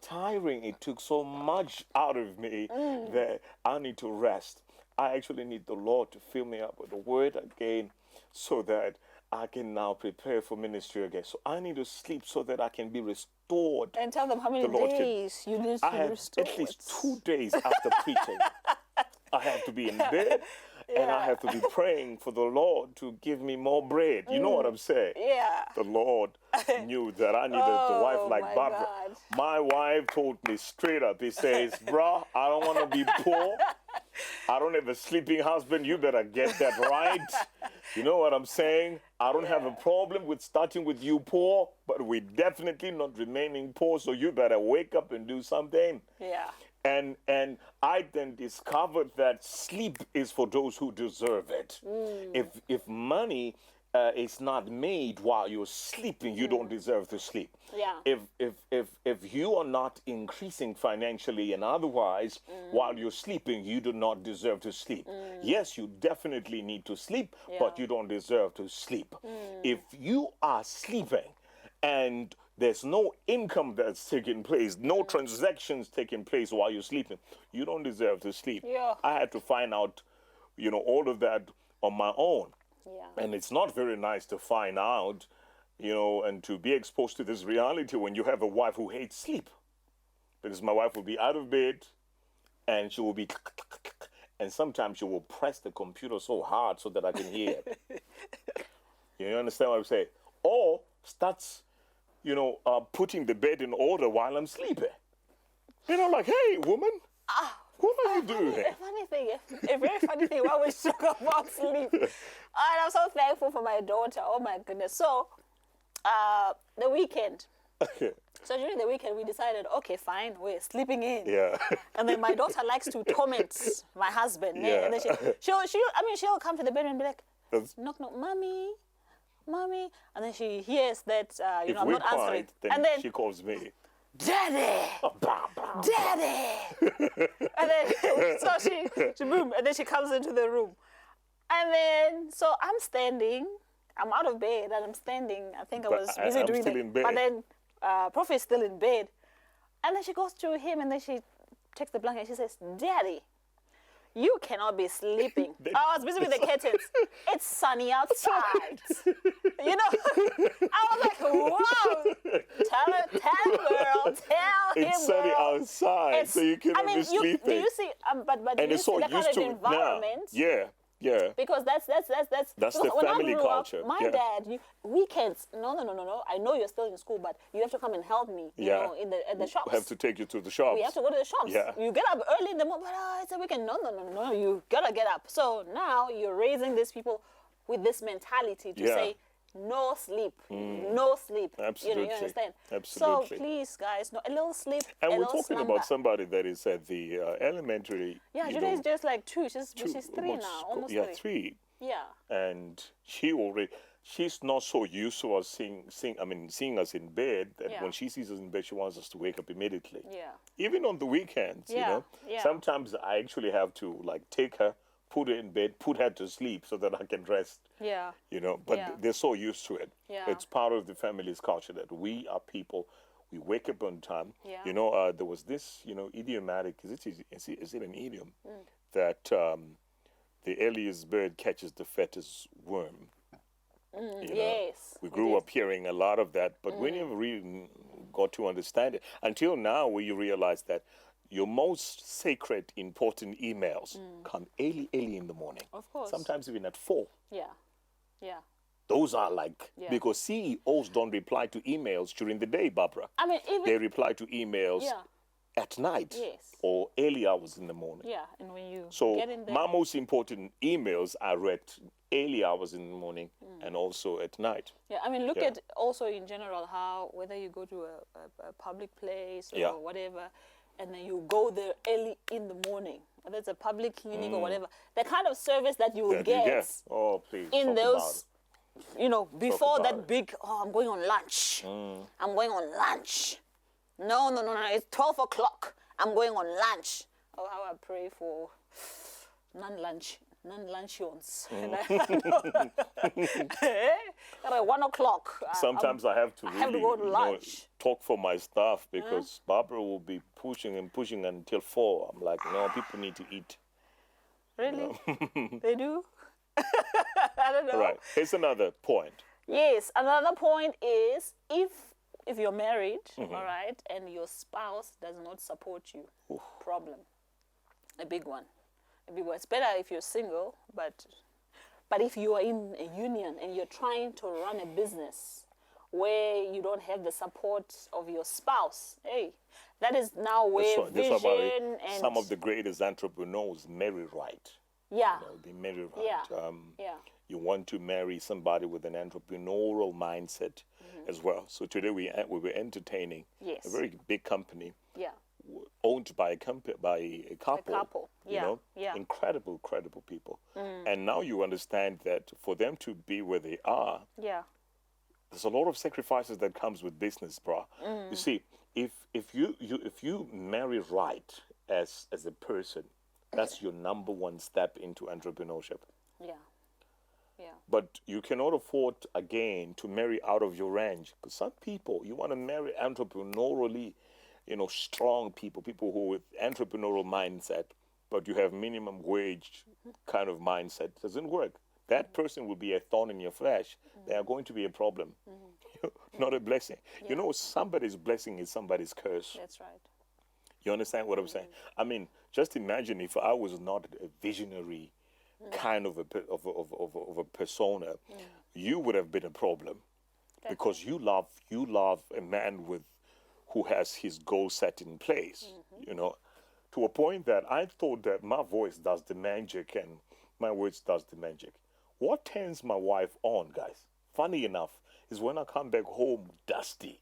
tiring. It took so much out of me that I need to rest. I actually need the Lord to fill me up with the word again so that I can now prepare for ministry again. So I need to sleep so that I can be restored. And tell them how many The Lord days you need to I be have restored. at least 2 days after preaching. I have to be in bed and I have to be praying for the Lord to give me more bread. You know what I'm saying? Yeah. The Lord knew that I needed a wife like my Barbara. God. My wife told me straight up, he says, bruh, I don't want to be poor. I don't have a sleeping husband. You better get that right. You know what I'm saying? I don't have a problem with starting with you poor, but we're definitely not remaining poor. So you better wake up and do something. Yeah. And I then discovered that sleep is for those who deserve it. If money is not made while you're sleeping, you don't deserve to sleep. Yeah. If you are not increasing financially and otherwise while you're sleeping, you do not deserve to sleep. Yes, you definitely need to sleep, but you don't deserve to sleep. If you are sleeping and there's no income that's taking place, no transactions taking place while you're sleeping, you don't deserve to sleep. Yeah. I had to find out, all of that on my own. Yeah. And it's not very nice to find out, and to be exposed to this reality when you have a wife who hates sleep. Because my wife will be out of bed and she will be, and sometimes she will press the computer so hard so that I can hear it. You understand what I'm saying? Or starts, putting the bed in order while I'm sleeping. Like, hey, woman, what are you doing? A very funny thing while we talk about sleep. And I'm so thankful for my daughter. Oh my goodness. So, the weekend. So during the weekend, we decided, okay, fine, we're sleeping in. Yeah. And then my daughter likes to torment my husband. Yeah. And then she'll come to the bedroom and be like, knock, knock, mommy. And then she hears that, If I'm we're not answering. quiet, then And then she calls me. Daddy! Daddy! And then, so she boom, and then she comes into the room. And then, so I'm standing, I'm out of bed, and I'm standing. I think I was busy I'm doing still that. in bed. But then, Prof is still in bed. And then she goes to him, and then she takes the blanket, and she says, Daddy, you cannot be sleeping. I was busy with the curtains. It's sunny outside. I was like, wow. Tell him, girl. Tell him, It's sunny girl. outside, so you cannot be sleeping. Do you see? But do And you it's see so the kind used of to it now. environment? Yeah. Yeah. Because that's That's because the when family I grew culture. Up, my Yeah. dad, weekends. No. I know you're still in school, but you have to come and help me. You Yeah. know, at the shops. Have to take you to the shops. We have to go to the shops. Yeah. You get up early in the morning, but it's a weekend. No. You gotta get up. So now you're raising these people with this mentality to Yeah. say, no sleep, no sleep. Absolutely. You understand? Absolutely. So please, guys, no, a little sleep, And a we're little talking slumber. about somebody that is at the elementary. Yeah, you Judah know, is just like 2. She's 3 almost now, almost yeah, 3. 3. Yeah. And she's not so used to us seeing us in bed that Yeah. when she sees us in bed, she wants us to wake up immediately. Yeah. Even on the weekends, you Yeah, know, yeah. sometimes I actually have to like take her, put her in bed, put her to sleep so that I can rest. Yeah. You know, but Yeah. they're so used to it. Yeah. It's part of the family's culture that we are people. We wake up on time. Yeah. You know, there was this, idiomatic. Is it an idiom that the earliest bird catches the fattest worm? You know, Yes. we grew up hearing a lot of that, but we never really got to understand it until now, where you realize that your most sacred, important emails come early in the morning. Of course. Sometimes even at 4. Yeah. Yeah. Those are like, Yeah. because CEOs don't reply to emails during the day, Barbara. I mean, even They reply to emails yeah. at night Yes. or early hours in the morning. Yeah, and when you So get in there, my most important emails are read early hours in the morning and also at night. yeah, I mean, look Yeah. at also in general how whether you go to a public place or Yeah. whatever, and then you go there early in the morning, whether it's a public clinic or whatever, the kind of service that you will That you get get. Oh, please. in talk those, before about that it. big, I'm going on lunch. I'm going on lunch. No, it's 12 o'clock. I'm going on lunch. Oh, how I pray for non-lunchions. At 1 o'clock. Sometimes I have to really have to go to lunch. talk for my staff because Barbara will be pushing until 4. I'm like, no, people need to eat. Really? They do? I don't know. Right. Here's another point. Yes, another point is if you're married, all right, and your spouse does not support you, problem. A big one. It's better if you're single, but if you are in a union and you're trying to run a business where you don't have the support of your spouse, hey, that is now where That's why vision and some of the greatest entrepreneurs marry right. yeah, They marry right. Yeah. Yeah. You want to marry somebody with an entrepreneurial mindset as well. So today we were entertaining Yes. a very big company yeah, owned by a couple. couple. You Yeah, know, yeah. incredible people. And now you understand that for them to be where they are, yeah, there's a lot of sacrifices that comes with business, bro. You see, if you marry right as a person, that's your number one step into entrepreneurship. yeah, yeah. But you cannot afford again to marry out of your range, because some people you want to marry entrepreneurially, strong people who with entrepreneurial mindset, but you have minimum wage kind of mindset. Doesn't work. That person will be a thorn in your flesh. They are going to be a problem, not a blessing. Yeah. Somebody's blessing is somebody's curse. That's right. You understand what I'm saying? I mean, just imagine if I was not a visionary kind of a persona, you would have been a problem, because you love a man who has his goal set in place. To a point that I thought that my voice does the magic and my words does the magic. What turns my wife on, guys, funny enough, is when I come back home dusty,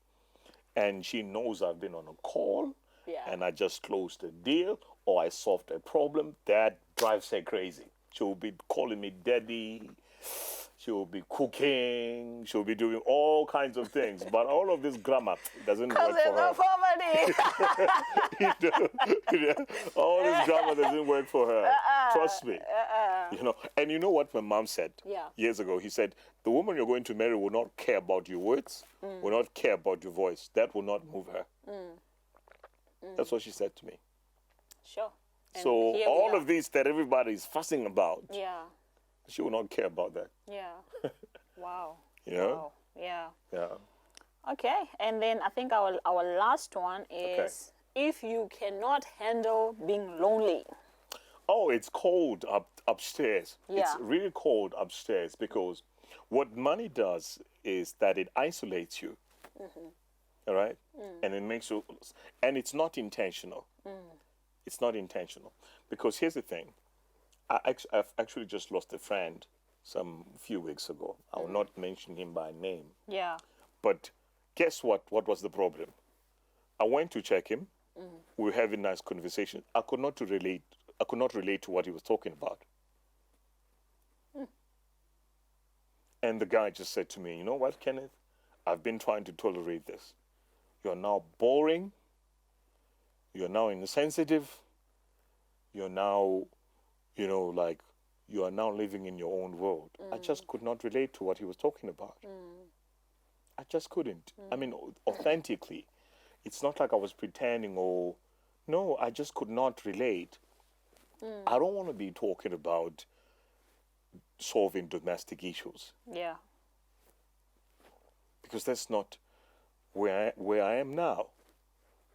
and she knows I've been on a call. Yeah. And I just closed a deal or I solved a problem. That drives her crazy. She'll be calling me daddy. She'll be cooking. She'll be doing all kinds of things. But all of this grammar doesn't work Because for there's her. no poverty. All this grammar doesn't work for her. Trust me. And you know what my mom said Yeah. years ago? He said, the woman you're going to marry will not care about your words, will not care about your voice. That will not move her. That's what she said to me. Sure. And So here we all are. of these that everybody is fussing about, Yeah. she will not care about that. Yeah. Wow. You know? Wow. Yeah. Yeah. Okay. And then I think our last one is if you cannot handle being lonely. Oh, it's cold upstairs. It's Yeah. really cold upstairs because what money does is that it isolates you. All right? And it makes you, and it's not intentional. It's not intentional. Because here's the thing I've actually just lost a friend some few weeks ago. I will not mention him by name. Yeah. But guess what? What was the problem? I went to check him. We were having nice conversation. I could not relate to what he was talking about. And the guy just said to me, you know what, Kenneth? I've been trying to tolerate this. You're now boring. You're now insensitive. You're now, you are now living in your own world. I just could not relate to what he was talking about. I just couldn't. I mean, authentically. It's not like I was pretending or, no, I just could not relate. I don't want to be talking about solving domestic issues Yeah. because that's not where I am now.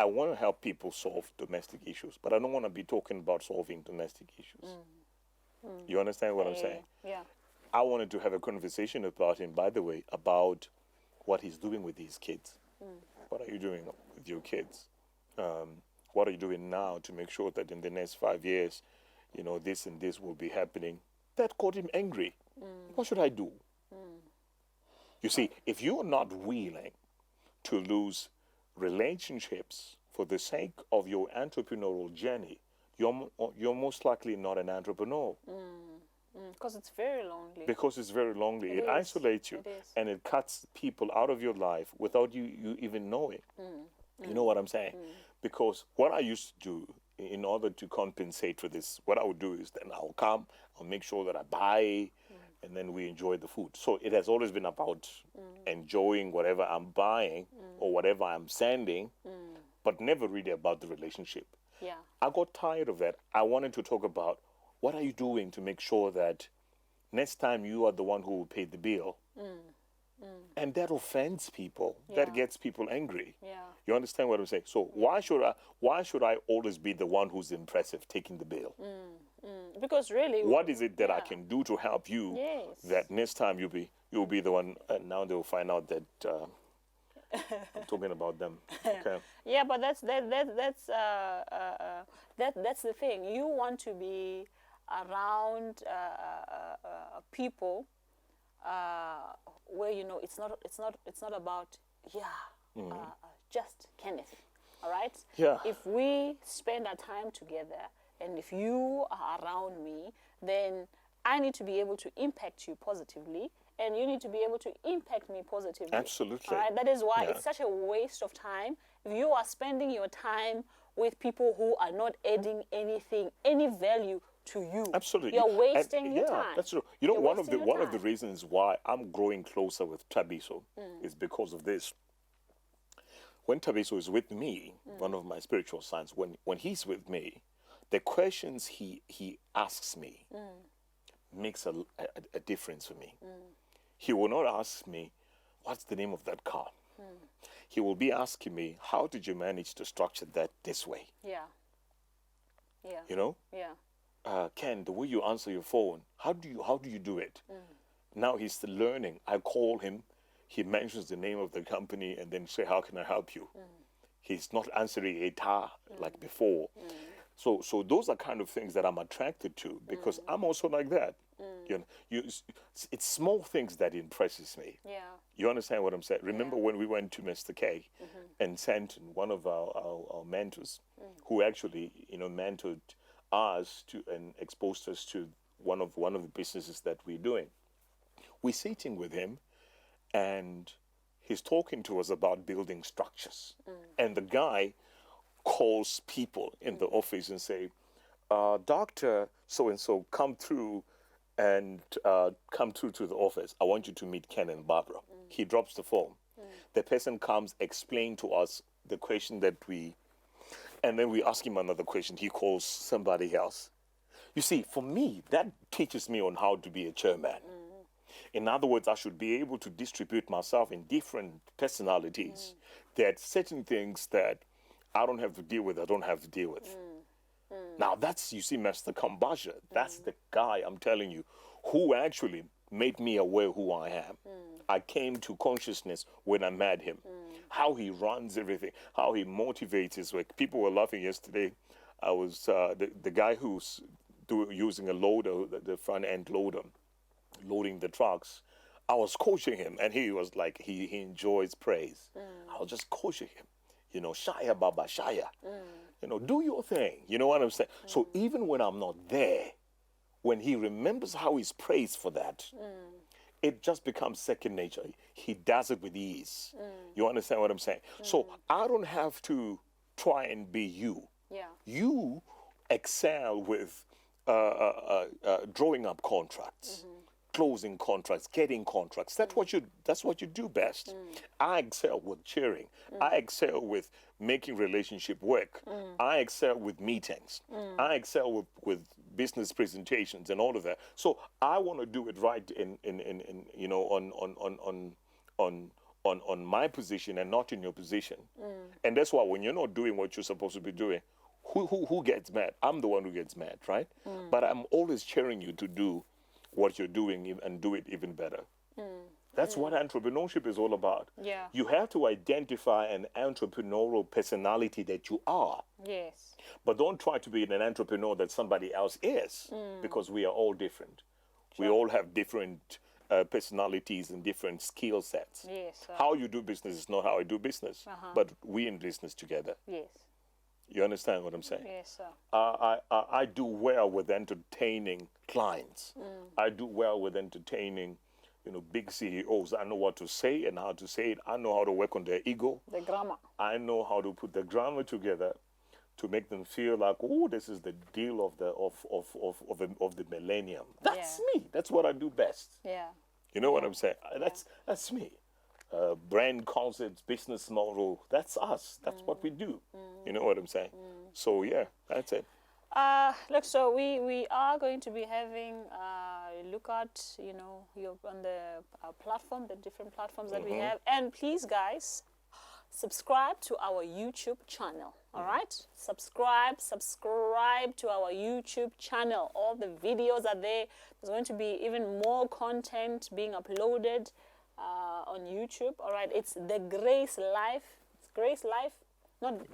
I want to help people solve domestic issues, but I don't want to be talking about solving domestic issues. You understand what I'm saying? Yeah. I wanted to have a conversation about him, by the way, about what he's doing with his kids. What are you doing with your kids? What are you doing now to make sure that in the next 5 years, this and this will be happening? That got him angry. What should I do? You see, if you are not willing to lose relationships for the sake of your entrepreneurial journey, you're most likely not an entrepreneur. Because it's very lonely. Because it's very lonely. It is. isolates you. It is. And it cuts people out of your life without you even knowing. You know what I'm saying? Because what I used to do in order to compensate for this, what I would do is then I'll make sure that I buy, and then we enjoy the food. So it has always been about enjoying whatever I'm buying or whatever I'm sending, but never really about the relationship. Yeah. I got tired of that. I wanted to talk about what are you doing to make sure that next time you are the one who will pay the bill. And that offends people. That Yeah. gets people angry. Yeah. You understand what I'm saying? So why should I always be the one who's impressive taking the bill? Because really, What is it that I yeah. can do to help you Yes. that next time you'll be the one, and now they'll find out that I'm talking about them. Okay. Yeah, but that's the thing. You want to be around people where it's not about just Kenneth. All right. Yeah. If we spend our time together, and if you are around me, then I need to be able to impact you positively, and you need to be able to impact me positively. Absolutely. All right. That is why Yeah. it's such a waste of time if you are spending your time with people who are not adding any value to you. Absolutely. You're wasting your yeah, time. that's true. You know, You're one of wasting the your one of the time. reasons why I'm growing closer with Tabiso is because of this. When Tabiso is with me, one of my spiritual sons, when he's with me, the questions he asks me makes a difference for me. He will not ask me, what's the name of that car? He will be asking me, how did you manage to structure that this way? Yeah. Yeah. You know? Yeah. Ken, the way you answer your phone, how do you do it? Now he's still learning. I call him, he mentions the name of the company and then say, how can I help you? He's not answering a tar like before. So those are kind of things that I'm attracted to because I'm also like that. It's small things that impresses me. Yeah. You understand what I'm saying? Remember when we went to Mr. K and sent one of our mentors who actually, mentored us to and exposed us to one of the businesses that we're doing. We're sitting with him and he's talking to us about building structures. And the guy calls people in the office and say, Dr. So-and-so, come through to the office. I want you to meet Ken and Barbara. He drops the phone. The person comes, explain to us the question and then we ask him another question. He calls somebody else. You see, for me, that teaches me on how to be a chairman. In other words, I should be able to distribute myself in different personalities. That certain things that I don't have to deal with, I don't have to deal with. Now that's, you see, Mr. Kambasha, that's the guy, I'm telling you, who actually made me aware who I am. I came to consciousness when I met him. How he runs everything, how he motivates his work. People were laughing yesterday. I was the guy who's using a loader, the front end loader, loading the trucks. I was coaching him, and he was like, he enjoys praise. I was just coaching him. You know, Shaya Baba, Shaya. You know, do your thing. You know what I'm saying? So even when I'm not there, when he remembers how he's praised for that, it just becomes second nature. He does it with ease. You understand what I'm saying? So I don't have to try and be you. Yeah. You excel with drawing up contracts, closing contracts, getting contracts. That's what you do best. I excel with cheering. I excel with making relationship work. I excel with meetings. I excel with business presentations and all of that. So I want to do it right in you know, on my position and not in your position. And that's why when you're not doing what you're supposed to be doing, who gets mad? I'm the one who gets mad, right? But I'm always cheering you to do what you're doing and do it even better. That's what entrepreneurship is all about. Yeah. You have to identify an entrepreneurial personality that you are. Yes. But don't try to be an entrepreneur that somebody else is, because we are all different. We all have different personalities and different skill sets. Yes. How you do business is not how I do business, but we in business together. Yes. You understand what I'm saying? Yes, sir. I do well with entertaining clients. I do well with entertaining, you know, big CEOs. I know what to say and how to say it. I know how to work on their ego. The grammar. I know how to put the grammar together to make them feel like, oh, this is the deal of the millennium. That's me. That's what I do best. Yeah. You know what I'm saying? That's me. Brand concepts, business model, that's us. That's what we do. You know what I'm saying? So yeah, that's it. Look, so we are going to be having look at, you know, on the platform, the different platforms that we have, and please, guys, subscribe to our YouTube channel. All right, subscribe to our YouTube channel. All the videos are there. There's going to be even more content being uploaded on YouTube. All right, it's the Grace Life. It's Grace Life.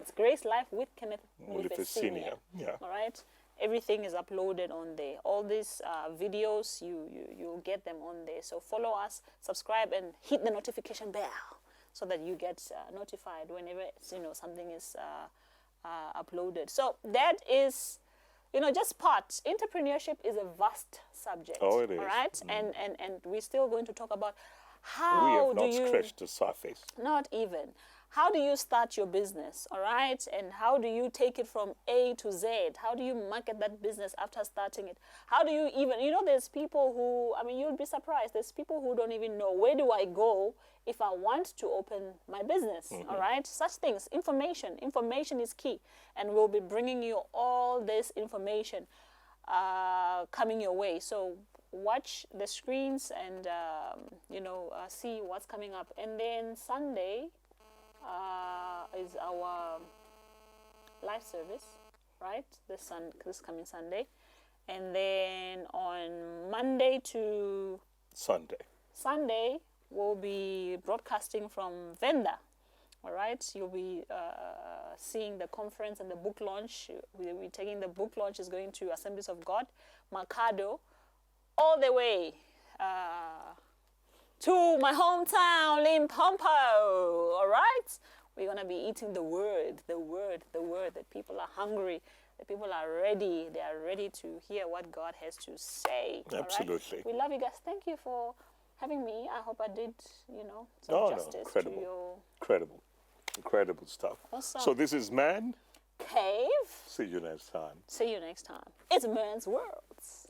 It's Grace Life with Kenneth Molefe snr. Yeah. All right, everything is uploaded on there. All these videos, you'll get them on there. So follow us, subscribe, and hit the notification bell so that you get notified whenever, you know, something is uploaded. So that is, you know, just part. Entrepreneurship is a vast subject. Oh, it is. All right, and we're still going to talk about We how have not scratched the surface. not even. How do you start your business, all right? And how do you take it from A to Z? How do you market that business after starting it? How do you even, you know, there's people who, I mean, you'll be surprised. There's people who don't even know, where do I go if I want to open my business, all right? Such things, information. Information is key. And we'll be bringing you all this information coming your way. So watch the screens and, you know, see what's coming up. And then Sunday is our live service, right? This coming Sunday. And then on Monday to Sunday, we'll be broadcasting from Venda. All right, you'll be seeing the conference and the book launch. We'll be taking the book launch is going to Assemblies of God, Mercado, all the way to my hometown, Limpopo. All right, we're gonna be eating the word. The people are hungry. The people are ready. They are ready to hear what God has to say. Absolutely. All right? We love you guys. Thank you for having me. I hope I did, you know, some justice to your... Incredible stuff. Awesome. So this is Man Cave. See you next time. See you next time. It's Man's Worlds.